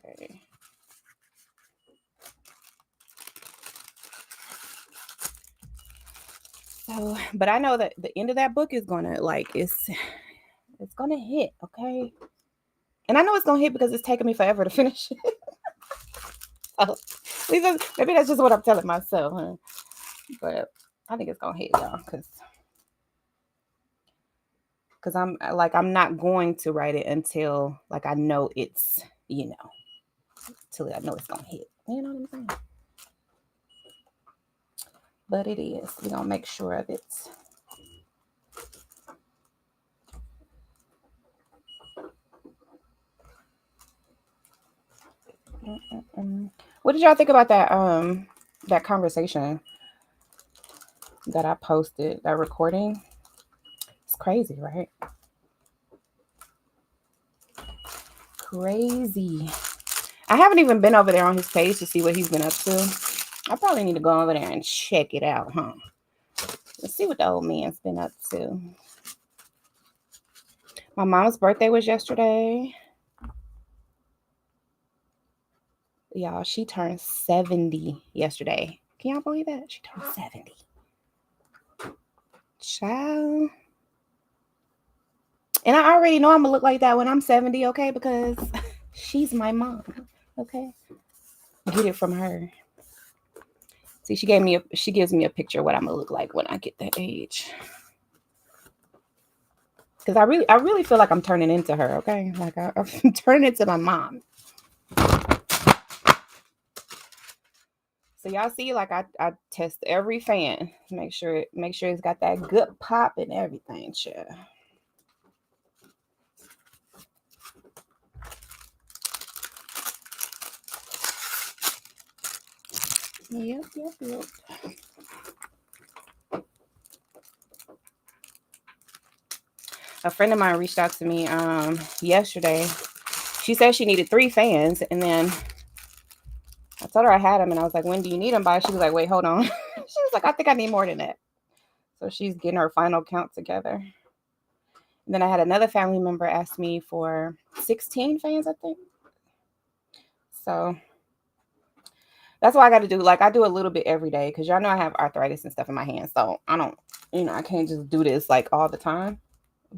Okay. So, but I know that the end of that book is gonna it's gonna hit, okay? And I know it's gonna hit because it's taking me forever to finish it. So, maybe that's just what I'm telling myself, huh? But I think it's gonna hit, y'all, because I'm not going to write it until like I know it's till I know it's gonna hit. You know what I'm saying? But it is. We're gonna make sure of it. What did y'all think about that conversation that I posted, that recording? It's crazy, right? Crazy. I haven't even been over there on his page to see what he's been up to. I probably need to go over there and check it out, huh? Let's see what the old man's been up to. My mom's birthday was yesterday. Y'all, she turned 70 yesterday. Can y'all believe that? She turned 70. Child. And I already know I'm gonna look like that when I'm 70, okay? Because she's my mom, okay? Get it from her. See, she gives me a picture of what I'm gonna look like when I get that age. Because I really feel like I'm turning into her, okay? Like I'm turning into my mom. So y'all see, like I test every fan, make sure it's got that good pop and everything, sure. Yep. A friend of mine reached out to me yesterday. She said she needed 3 fans, and then I told her I had them, and I was like, "When do you need them by?" She was like, "Wait, hold on." She was like, "I think I need more than that." So she's getting her final count together. And then I had another family member ask me for 16 fans, I think. So that's what I got to do. Like I do a little bit every day because y'all know I have arthritis and stuff in my hands. So I don't, I can't just do this like all the time.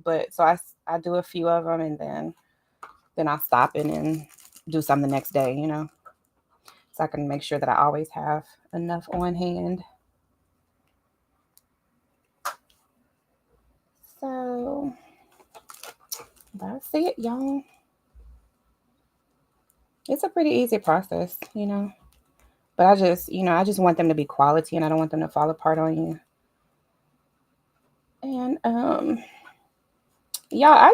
But so I do a few of them and then I stop and then do some the next day, so I can make sure that I always have enough on hand. So that's it, y'all. It's a pretty easy process, but I just want them to be quality and I don't want them to fall apart on you. And yeah, I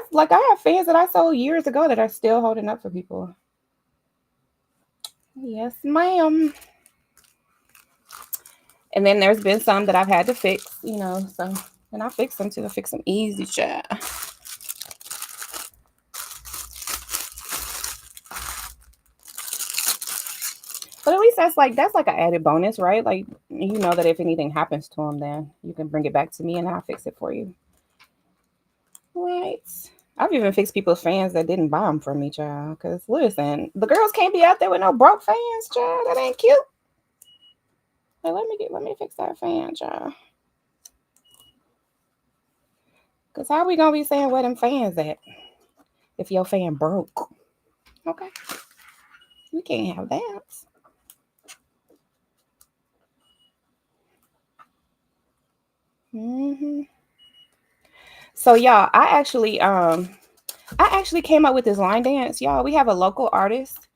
have fans that I sold years ago that are still holding up for people. Yes, ma'am. And then there's been some that I've had to fix, so and I fix them too. I fix them easy, child. But at least that's like an added bonus, right? Like you know that if anything happens to them, then you can bring it back to me and I'll fix it for you. Right. I've even fixed people's fans that didn't buy them from me, child. Because listen, the girls can't be out there with no broke fans, child. That ain't cute. Hey, let me fix that fan, child. Cause how we gonna be saying where them fans at if your fan broke? Okay, we can't have that. Hmm. So y'all, I actually came up with this line dance, y'all. We have a local artist,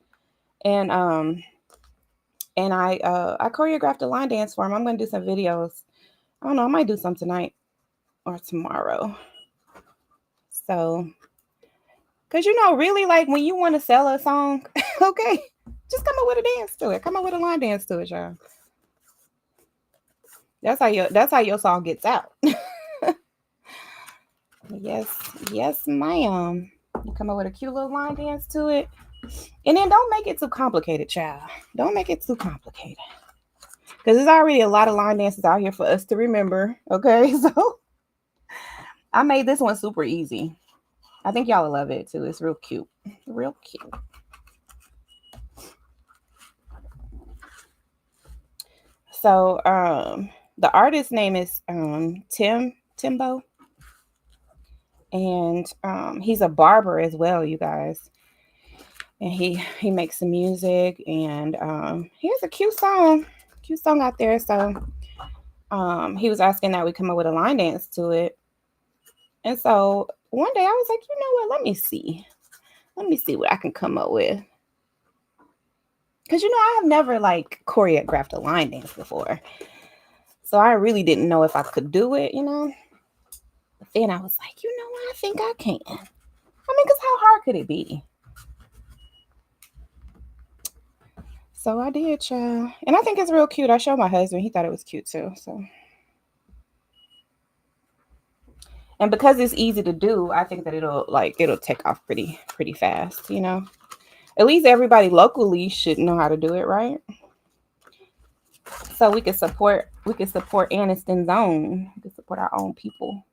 and I choreographed a line dance for him. I'm gonna do some videos. I don't know. I might do some tonight or tomorrow. So, cause really, like when you want to sell a song, okay, just come up with a dance to it. Come up with a line dance to it, y'all. That's how your song gets out. Yes, yes, ma'am. You come up with a cute little line dance to it. And then don't make it too complicated, child. Don't make it too complicated. Because there's already a lot of line dances out here for us to remember. Okay, so I made this one super easy. I think y'all will love it too. It's real cute. Real cute. So the artist's name is Timbo. And he's a barber as well, you guys. And he makes some music and he has a cute song out there. So he was asking that we come up with a line dance to it. And so one day I was like, you know what, let me see what I can come up with. Because I have never like choreographed a line dance before, so I really didn't know if I could do it, but then I was like, what, I think I can. I mean, because how hard could it be? So I did, child. And I think it's real cute. I showed my husband. He thought it was cute too. So, and because it's easy to do, I think that it'll take off pretty fast, At least everybody locally should know how to do it, right? So we can support Anniston Zone. We can support our own people.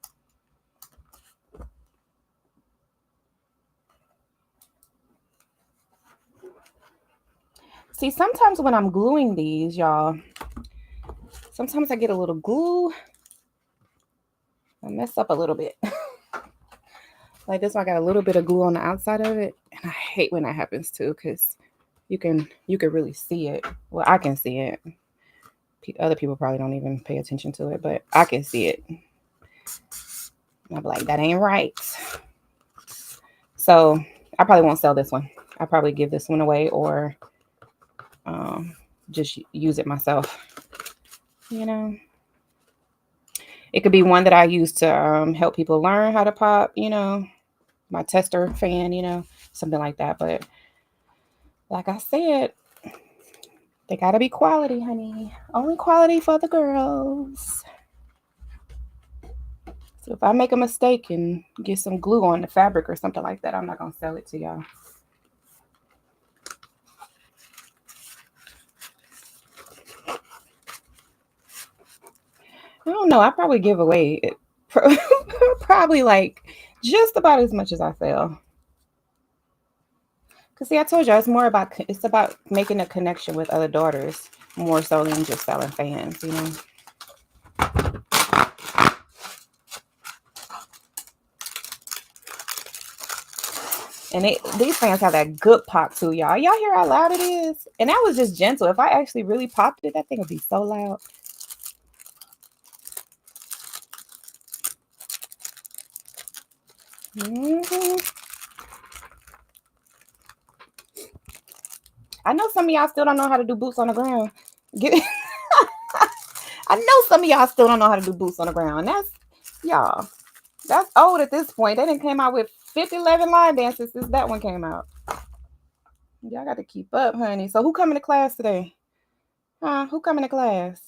See, sometimes when I'm gluing these, y'all, sometimes I get a little glue. I mess up a little bit. Like this one, I got a little bit of glue on the outside of it, and I hate when that happens too, because you can really see it. Well, I can see it. Other people probably don't even pay attention to it, but I can see it. I'm like, that ain't right. So I probably won't sell this one. I'll probably give this one away or just use it myself. You know, it could be one that I use to help people learn how to pop, you know, my tester fan, you know, something like that. But like I said, they gotta be quality, honey. Only quality for the girls. So if I make a mistake and get some glue on the fabric or something like that, I'm not gonna sell it to y'all. I don't know. I probably give away it. Probably like just about as much as I sell. Cause see, I told you it's about making a connection with other daughters more so than just selling fans, you know. And these fans have that good pop too, y'all. Y'all hear how loud it is? And that was just gentle. If I actually really popped it, that thing would be so loud. Mm-hmm. I know some of y'all still don't know how to do boots on the ground. I know some of y'all still don't know how to do boots on the ground. Y'all. That's old at this point. They didn't came out with 50-11 line dances since that one came out. Y'all got to keep up, honey. So who coming to class today? Huh? Who coming to class?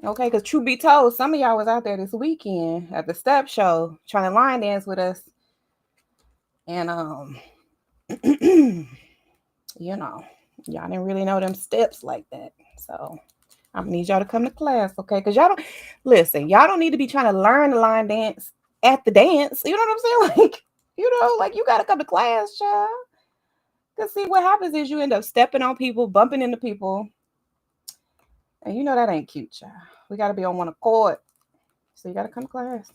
Okay, because truth be told, some of y'all was out there this weekend at the step show trying to line dance with us. And you know, y'all didn't really know them steps like that. So I need y'all to come to class, okay? Because y'all don't need to be trying to learn the line dance at the dance. You know what I'm saying? Like, you know, like you got to come to class, child. Because see, what happens is you end up stepping on people, bumping into people. And you know that ain't cute, child. We got to be on one accord. So you got to come to class.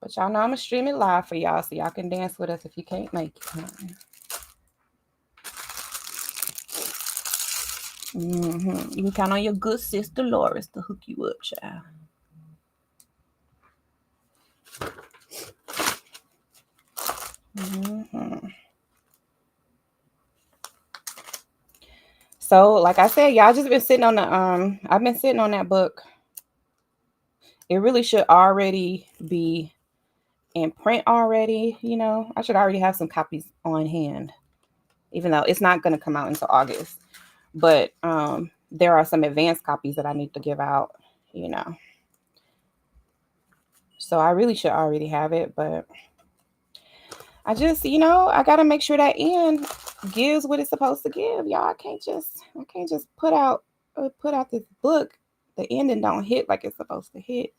But y'all know I'm going to stream it live for y'all so y'all can dance with us if you can't make it. Mm-hmm. You can count on your good sister Loris to hook you up, child. Mm-hmm. So, like I said, y'all just been sitting on the I've been sitting on that book. It really should already be in print already, you know. I should already have some copies on hand, even though it's not going to come out until August. But there are some advanced copies that I need to give out, you know. So I really should already have it, but I just, you know, I got to make sure that end gives what it's supposed to give, y'all. I can't just put out this book, the ending don't hit like it's supposed to hit.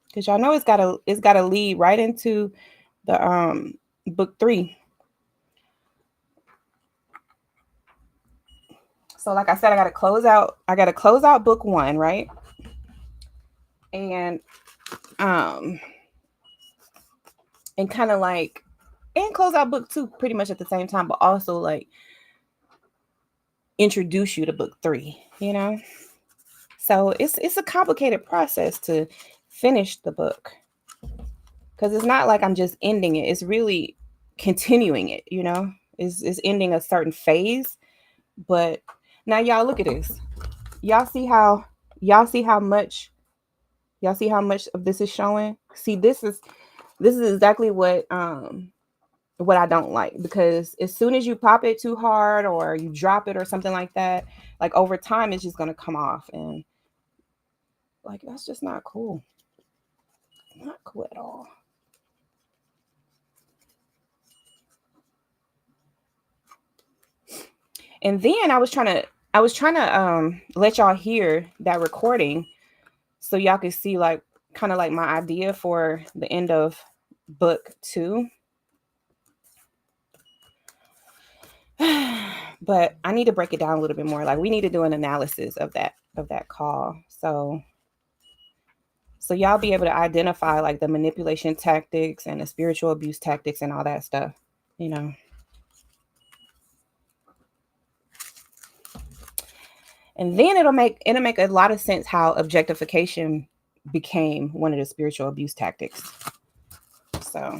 Because y'all know it's gotta lead right into the book 3. So like I said, I gotta close out book 1, right? And kind of like close out book 2 pretty much at the same time, but also like introduce you to book 3, you know. So it's a complicated process to finish the book, because it's not like I'm just ending it, it's really continuing it, you know. It's ending a certain phase. But now y'all look at this. Y'all see how much of this is showing? See, this is exactly what I don't like, because as soon as you pop it too hard or you drop it or something like that, like over time it's just going to come off, and like that's just not cool. Not cool at all. And then I was trying to let y'all hear that recording so y'all could see like kind of like my idea for the end of book 2. But I need to break it down a little bit more. Like we need to do an analysis of that call. So y'all be able to identify like the manipulation tactics and the spiritual abuse tactics and all that stuff, you know. And then it'll make a lot of sense how objectification became one of the spiritual abuse tactics. So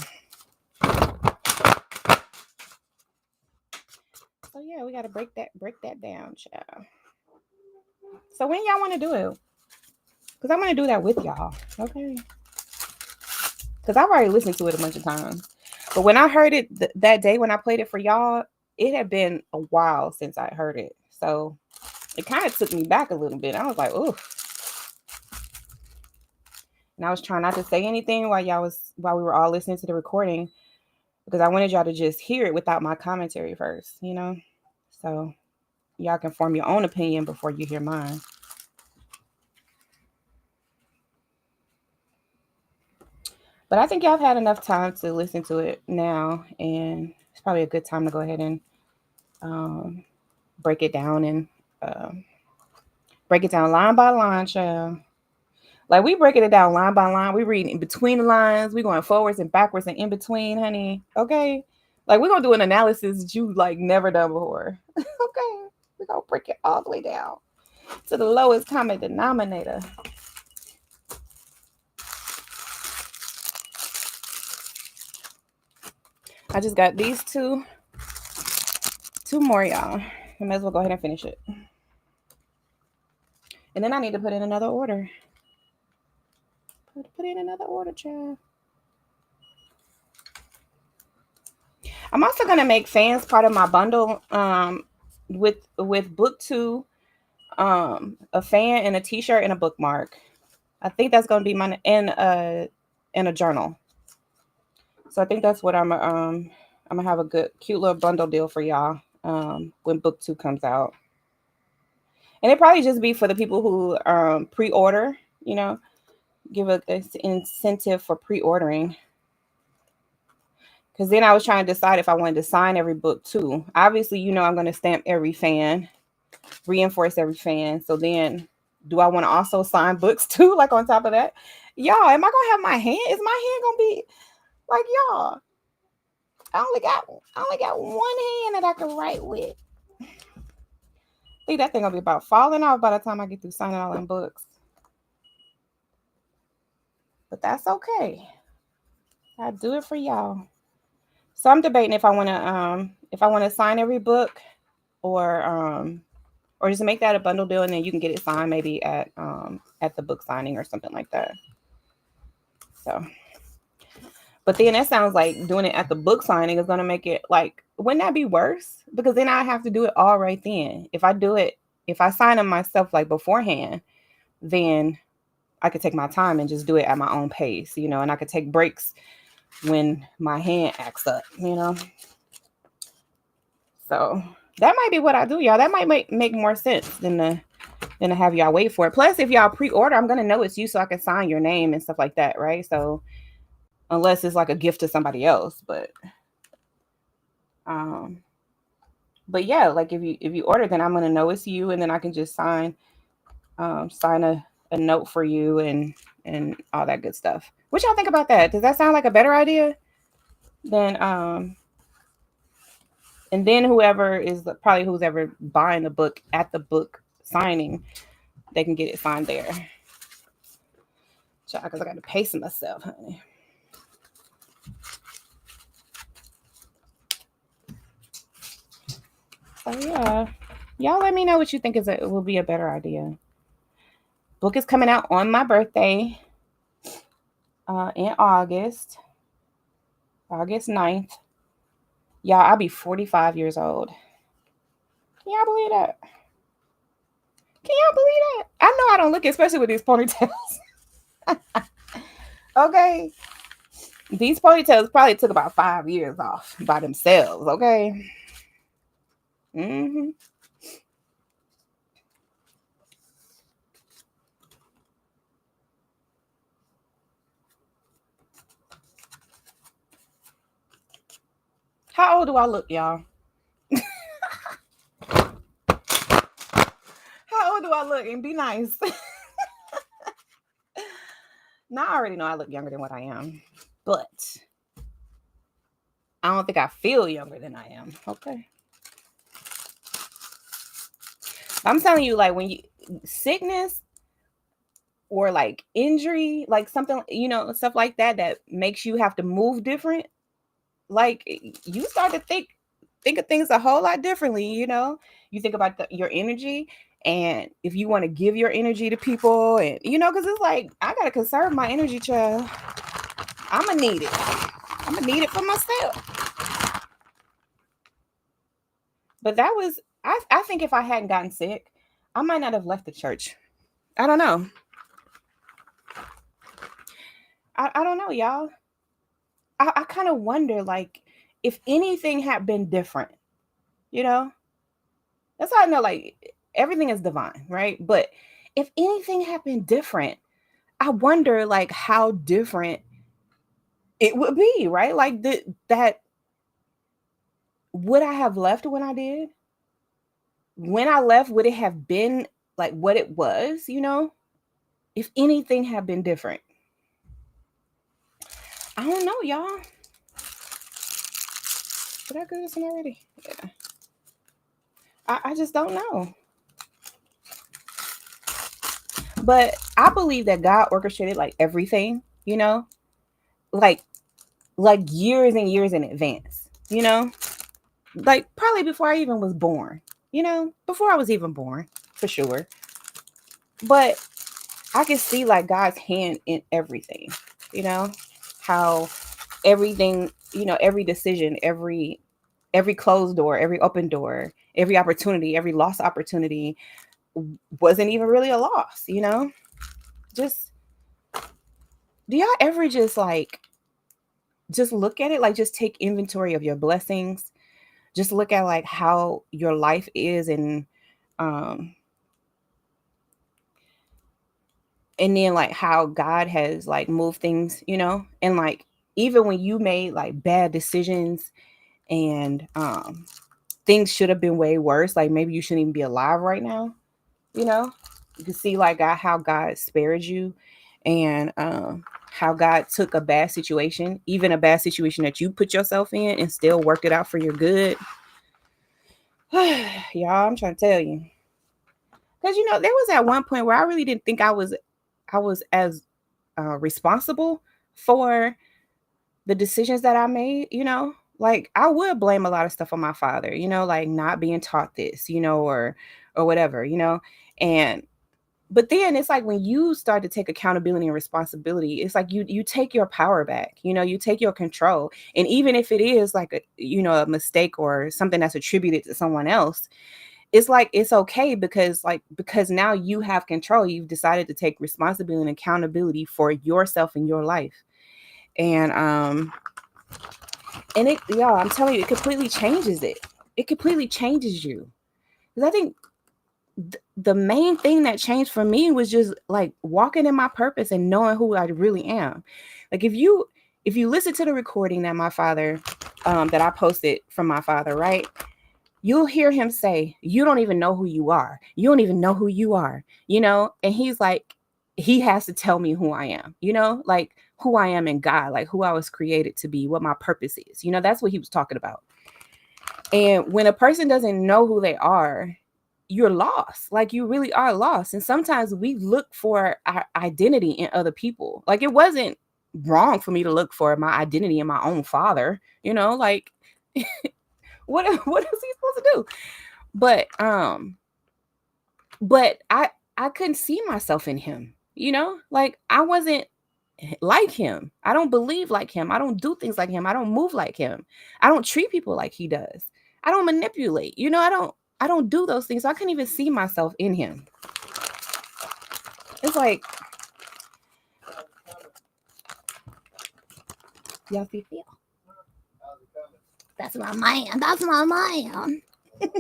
yeah, we gotta break that down, child. So when y'all want to do it? Because I'm gonna do that with y'all, okay? Because I've already listened to it a bunch of times. But when I heard it that day when I played it for y'all, it had been a while since I heard it. So it kind of took me back a little bit. I was like, ooh. And I was trying not to say anything while we were all listening to the recording, because I wanted y'all to just hear it without my commentary first, you know? So y'all can form your own opinion before you hear mine. But I think y'all have had enough time to listen to it now, and it's probably a good time to go ahead and break it down line by line, child. Like, we breaking it down line by line. We reading in between the lines. We going forwards and backwards and in between, honey. Okay? Like, we're going to do an analysis that you, like, never done before. Okay? We're going to break it all the way down to the lowest common denominator. I just got these two more, y'all. I might as well go ahead and finish it. And then I need to put in another order. Put in another order, child. I'm also gonna make fans part of my bundle with book 2, a fan and a t-shirt and a bookmark. I think that's gonna be mine, and a journal. So I think that's what I'm gonna have a good cute little bundle deal for y'all when book 2 comes out. And it probably just be for the people who pre-order, you know, give an incentive for pre-ordering. Because then I was trying to decide if I wanted to sign every book too. Obviously, you know, I'm going to stamp every fan, reinforce every fan. So then do I want to also sign books too? Like on top of that? Y'all, am I going to have my hand? Is my hand going to be like, y'all? I only got one hand that I can write with. I think that thing going to be about falling off by the time I get through signing all them books. But that's okay. I do it for y'all. So I'm debating if I want to sign every book, or just make that a bundle deal, and then you can get it signed maybe at the book signing or something like that. So, but then that sounds like doing it at the book signing is going to make it like, wouldn't that be worse? Because then I have to do it all right then. If I sign them myself like beforehand, then I could take my time and just do it at my own pace, you know, and I could take breaks when my hand acts up, you know. So that might be what I do, y'all. That might make more sense than to have y'all wait for it. Plus, if y'all pre-order, I'm gonna know it's you, so I can sign your name and stuff like that, right? So unless it's like a gift to somebody else, but yeah, like if you order, then I'm gonna know it's you, and then I can just sign a note for you and all that good stuff. What y'all think about that? Does that sound like a better idea than and then who's ever buying the book at the book signing, they can get it signed there. Because I got to pace myself, honey. So yeah, y'all let me know what you think will be a better idea. Book is coming out on my birthday in August 9th. Y'all, I'll be 45 years old. Can y'all believe that? I know I don't look, especially with these ponytails. Okay. These ponytails probably took about 5 years off by themselves, okay? Mm-hmm. How old do I look, y'all? How old do I look? And be nice. Now I already know I look younger than what I am, but I don't think I feel younger than I am. Okay. I'm telling you, like when you sickness or like injury, like something, stuff like that that makes you have to move different, like you start to think of things a whole lot differently. You think about your energy, and if you want to give your energy to people, and because it's like I gotta conserve my energy, child. I'm gonna need it for myself. But that was I think if I hadn't gotten sick, I might not have left the church. I don't know. I don't know, y'all. I kind of wonder, like, if anything had been different, you know? That's how I know, like, everything is divine, right? But if anything had been different, I wonder, like, how different it would be, right? Like, that would I have left when I did? When I left, would it have been like what it was, If anything had been different. I don't know, y'all. Did I go this one already? Yeah. I just don't know. But I believe that God orchestrated like everything, like years and years in advance, like probably before I even was born, before I was even born, for sure. But I can see like God's hand in everything, how everything, every decision, every closed door, every open door, every opportunity, every lost opportunity wasn't even really a loss, Just do y'all ever just look at it, like just take inventory of your blessings, just look at like how your life is, um and then like how God has like moved things, and like even when you made like bad decisions and things should have been way worse, like maybe you shouldn't even be alive right now, you can see like how God spared you, and how God took a bad situation, even a bad situation that you put yourself in, and still worked it out for your good. Y'all, I'm trying to tell you, because there was at one point where I really didn't think I was as responsible for the decisions that I made, like I would blame a lot of stuff on my father, like not being taught this, or whatever, and but then it's like when you start to take accountability and responsibility, it's like you take your power back, you take your control. And even if it is like a mistake or something that's attributed to someone else, it's like it's okay, because now you have control. You've decided to take responsibility and accountability for yourself and your life. And it, yeah, I'm telling you, it completely changes it. It completely changes you. Because I think the main thing that changed for me was just like walking in my purpose and knowing who I really am. Like if you listen to the recording that my father, that I posted from my father, right? You'll hear him say, you don't even know who you are. You don't even know who you are, And he's like, he has to tell me who I am, like who I am in God, like who I was created to be, what my purpose is. That's what he was talking about. And when a person doesn't know who they are, you're lost. Like you really are lost. And sometimes we look for our identity in other people. Like it wasn't wrong for me to look for my identity in my own father, like what is he supposed to do? But I couldn't see myself in him, like I wasn't like him. I don't believe like him. I don't do things like him. I don't move like him. I don't treat people like he does. I don't manipulate, I don't do those things. So I couldn't even see myself in him. It's like, y'all see feel. That's my man. That's my man. Hey,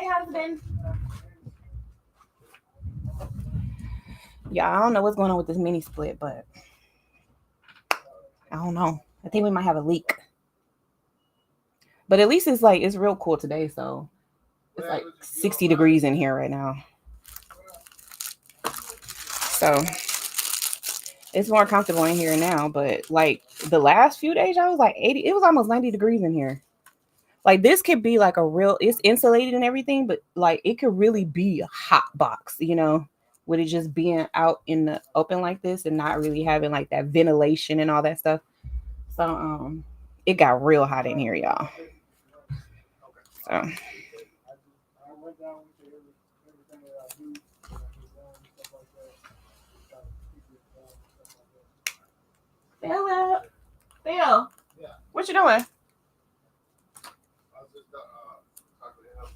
husband. Yeah, I don't know what's going on with this mini split, but I don't know. I think we might have a leak. But at least it's real cool today, so it's like 60 degrees in here right now. So It's more comfortable in here now, but like the last few days, I was like 80. It was almost 90 degrees in here. Like this could be like a real. It's insulated and everything, but like it could really be a hot box, with it just being out in the open like this and not really having like that ventilation and all that stuff. So it got real hot in here, y'all. So I went down with everything that I do, when I get done and stuff like that. Try to keep it going and stuff like that. Philip, Phil, Yeah. what you doing? I was just talking to him.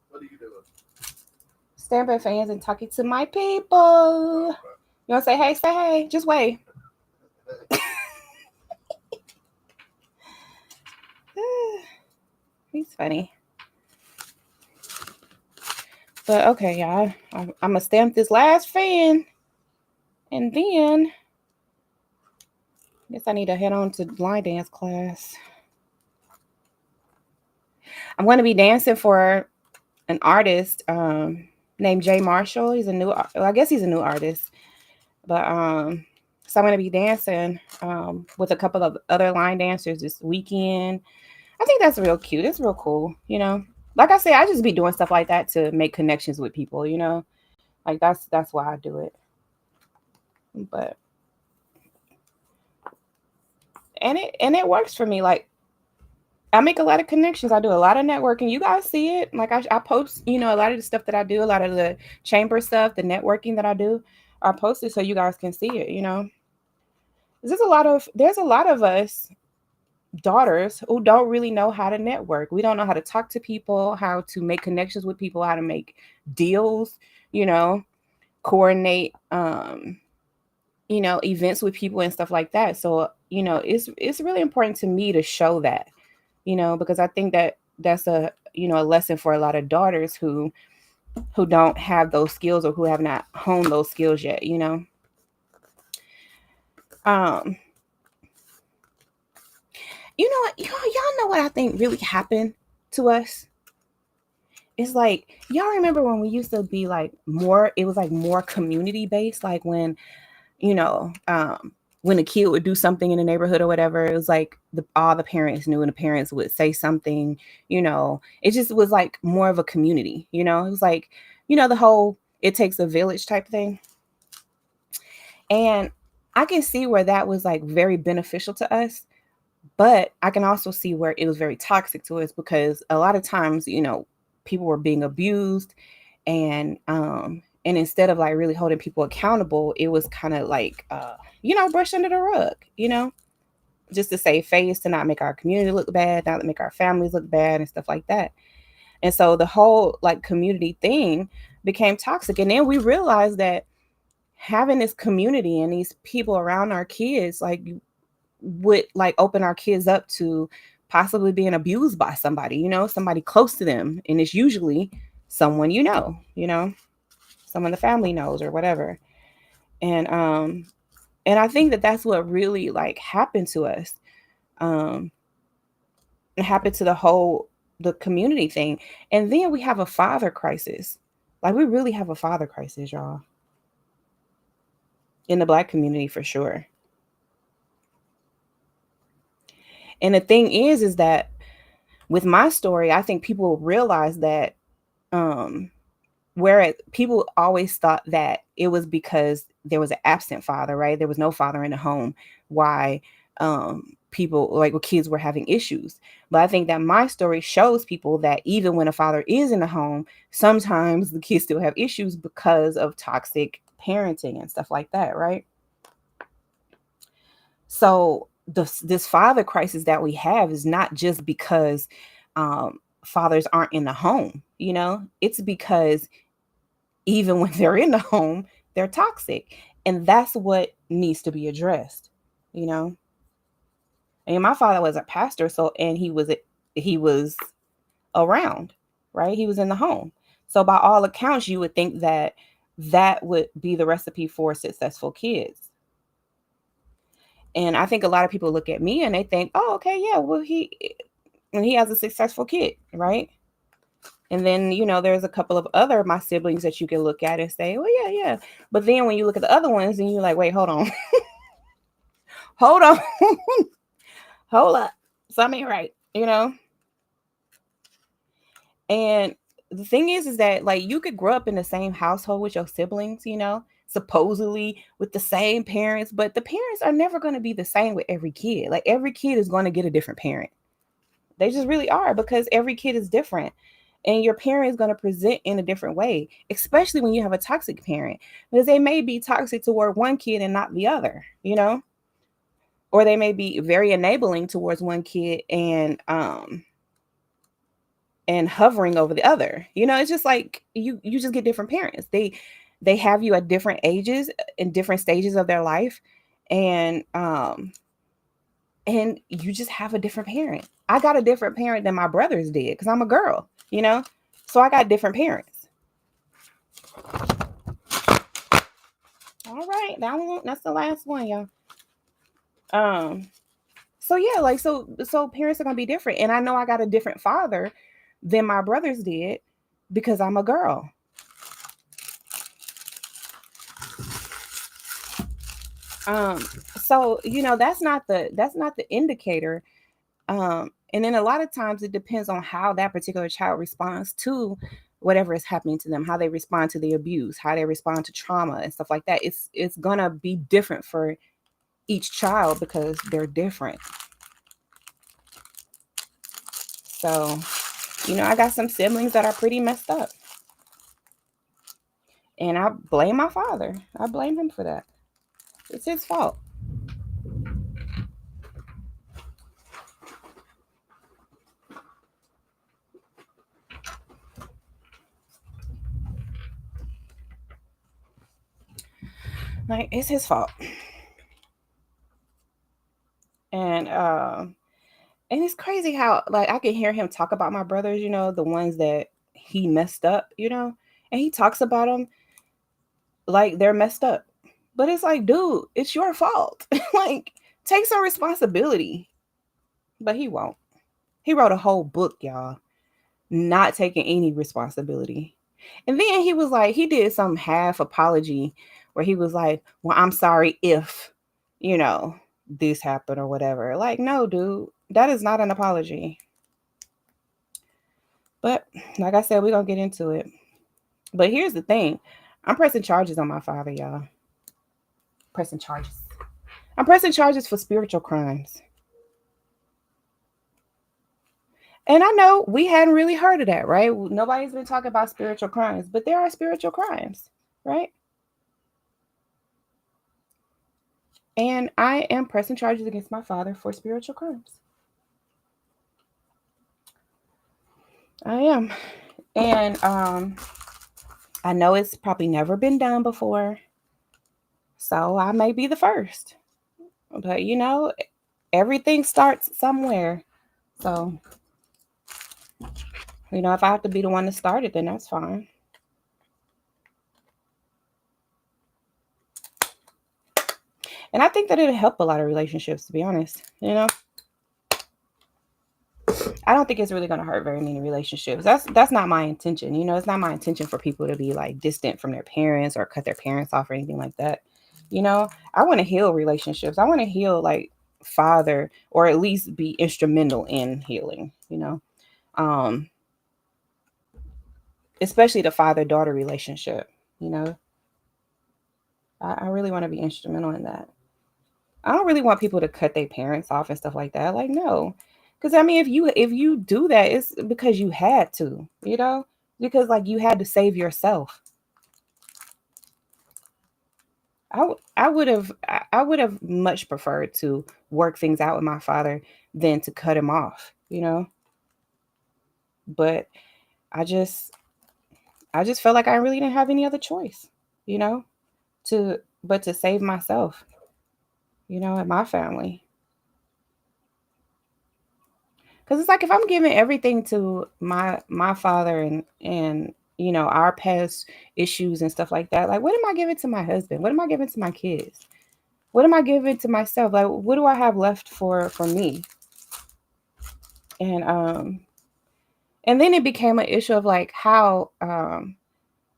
What are you doing? Stamping fans and talking to my people. You want to say hey? Say hey. Just wait. He's funny. But okay, y'all. I'm gonna stamp this last fan, and then I guess I need to head on to line dance class. I'm going to be dancing for an artist named Jay Marshall. He's a new. Well, I guess he's a new artist, but so I'm going to be dancing with a couple of other line dancers this weekend. I think that's real cute. It's real cool, Like I say, I just be doing stuff like that to make connections with people, Like that's why I do it. But and it works for me. Like I make a lot of connections. I do a lot of networking. You guys see it. Like I post, a lot of the stuff that I do, a lot of the chamber stuff, the networking that I do, I post it so you guys can see it, There's a lot of us daughters who don't really know how to network. We don't know how to talk to people, how to make connections with people, how to make deals, coordinate events with people and stuff like that. So, it's really important to me to show that, because I think that that's a lesson for a lot of daughters who don't have those skills or who have not honed those skills yet, You know what? Y'all know what I think really happened to us? It's like, y'all remember when we used to be like it was like more community based, like when a kid would do something in the neighborhood or whatever, it was like all the parents knew and the parents would say something, it just was like more of a community, it was like, the whole it takes a village type thing. And I can see where that was like very beneficial to us. But I can also see where it was very toxic to us because a lot of times, people were being abused and instead of like really holding people accountable, it was kind of like, brushed under the rug, just to save face, to not make our community look bad, not to make our families look bad and stuff like that. And so the whole like community thing became toxic. And then we realized that having this community and these people around our kids, like would like open our kids up to possibly being abused by somebody, somebody close to them. And it's usually someone, someone the family knows or whatever. And I think that that's what really like happened to us. It happened to the community thing. And then we have a father crisis. Like we really have a father crisis, y'all. In the Black community for sure. And the thing is that with my story, I think people realize that whereas people always thought that it was because there was an absent father, right? There was no father in the home. Why people like kids were having issues. But I think that my story shows people that even when a father is in the home, sometimes the kids still have issues because of toxic parenting and stuff like that, right? So this father crisis that we have is not just because fathers aren't in the home, it's because even when they're in the home, they're toxic. And that's what needs to be addressed, And my father was a pastor, and he was around, right? He was in the home. So by all accounts, you would think that would be the recipe for successful kids. And I think a lot of people look at me and they think, oh, okay, yeah, well, he has a successful kid, right? And then, there's a couple of other my siblings that you can look at and say, well, yeah, yeah. But then when you look at the other ones and you're like, wait, hold on. Hold on. Hold up. Something ain't right. And the thing is that like you could grow up in the same household with your siblings, supposedly with the same parents, but the parents are never going to be the same with every kid. Like every kid is going to get a different parent. They just really are, because every kid is different. And your parent is going to present in a different way, especially when you have a toxic parent, because they may be toxic toward one kid and not the other. Or they may be very enabling towards one kid and hovering over the other. It's just like you just get different parents. They have you at different ages, in different stages of their life, and you just have a different parent. I got a different parent than my brothers did because I'm a girl. So I got different parents. All right, that's the last one, y'all. So yeah, like so parents are gonna be different. And I know I got a different father than my brothers did because I'm a girl. Um, so that's not the indicator. And then a lot of times it depends on how that particular child responds to whatever is happening to them, how they respond to the abuse, how they respond to trauma and stuff like that. It's gonna be different for each child because they're different. So, I got some siblings that are pretty messed up. And I blame my father. I blame him for that. It's his fault. Like it's his fault. And and it's crazy how like I can hear him talk about my brothers, the ones that he messed up. And he talks about them like they're messed up. But it's like, dude, it's your fault. Like, take some responsibility. But he won't. He wrote a whole book, y'all, not taking any responsibility. And then he was like, he did some half apology where he was like, well, I'm sorry if, you know, this happened or whatever. Like, no, dude, that is not an apology. But like I said, we're going to get into it. But here's the thing, I'm pressing charges on my father, y'all. Pressing charges. I'm pressing charges for spiritual crimes. And I know we hadn't really heard of that, right? Nobody's been talking about spiritual crimes, but there are spiritual crimes, right? And I am pressing charges against my father for spiritual crimes. I am. And I know it's probably never been done before. So I may be the first. But everything starts somewhere. So, if I have to be the one to start it, then that's fine. And I think that it'll help a lot of relationships, to be honest. I don't think it's really going to hurt very many relationships. That's not my intention. It's not my intention for people to be like distant from their parents or cut their parents off or anything like that. I want to heal relationships. I want to heal like father, or at least be instrumental in healing, um, especially the father-daughter relationship. You know, I really want to be instrumental in that. I don't really want people to cut their parents off and stuff like that. Like, no. Because I mean, if you do that, it's because you had to, because like you had to save yourself. I would have much preferred to work things out with my father than to cut him off. But I just I just felt like I really didn't have any other choice, you know, to save myself, and my family. Because it's like if I'm giving everything to my father and our past issues and stuff like that, like what am I giving to my husband? What am I giving to my kids? What am I giving to myself? Like what do I have left for me? And And then it became an issue of like how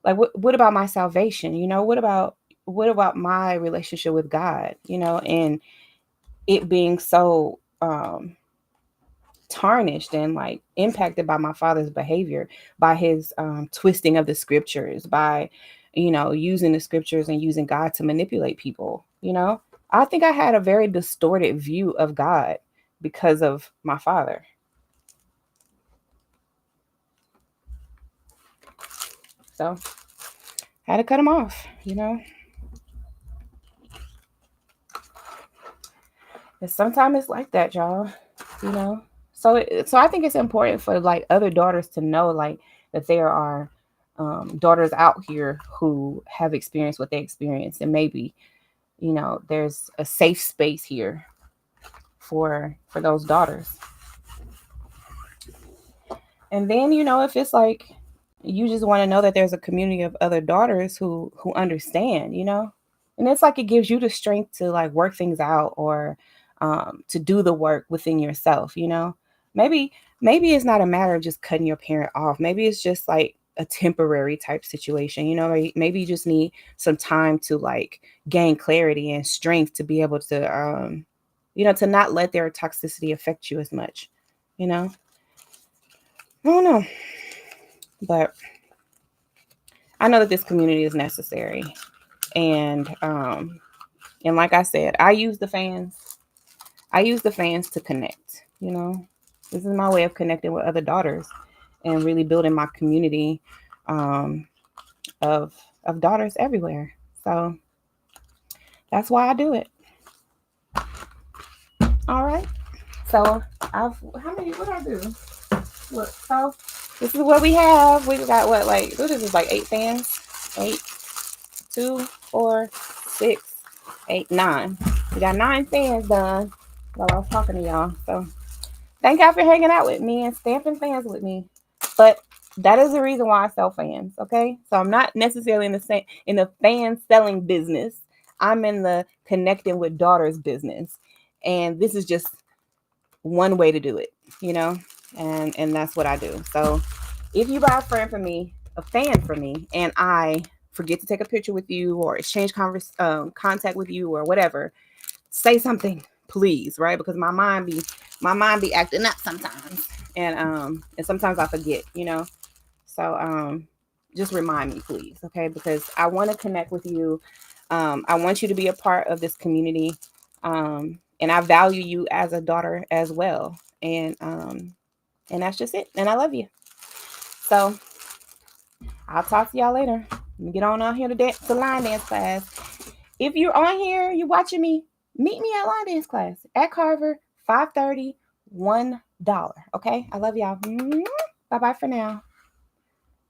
like what about my salvation? What about my relationship with God? And it being so tarnished and like impacted by my father's behavior, by his twisting of the scriptures, by using the scriptures and using God to manipulate people. I think I had a very distorted view of God because of my father. So had to cut him off. And sometimes it's like that, y'all. you know so I think it's important for like other daughters to know like that there are daughters out here who have experienced what they experienced, and maybe there's a safe space here for those daughters. And then if it's like you just want to know that there's a community of other daughters who understand. And it's like it gives you the strength to like work things out, or to do the work within yourself. Maybe it's not a matter of just cutting your parent off. Maybe it's just like a temporary type situation. Maybe you just need some time to like gain clarity and strength to be able to not let their toxicity affect you as much. you know I don't know, but I know that this community is necessary. And like I said, I use the fans. I use the fans to connect. This is my way of connecting with other daughters and really building my community um, of daughters everywhere. So that's why I do it. All right. So how many? What I do? Look. So this is what we have. We got what? Like this is like 8 fans. 8, 2, 4, 6, 8, 9. We got 9 fans done while I was talking to y'all. So thank y'all for hanging out with me and stamping fans with me. But that is the reason why I sell fans. Okay, so I'm not necessarily in the fan selling business. I'm in the connecting with daughters business, and this is just one way to do it. And that's what I do. So if you buy a fan for me, and I forget to take a picture with you or exchange contact with you or whatever, say something, please, right? Because my mind be acting up sometimes, and sometimes I forget. So just remind me, please, okay? Because I want to connect with you. I want you to be a part of this community, and I value you as a daughter as well. And that's just it. And I love you. So I'll talk to y'all later. Let me get on out here to line dance class. If you're on here, you're watching me, meet me at line dance class at Carver, 5:30, $1. Okay? I love y'all. Bye-bye for now.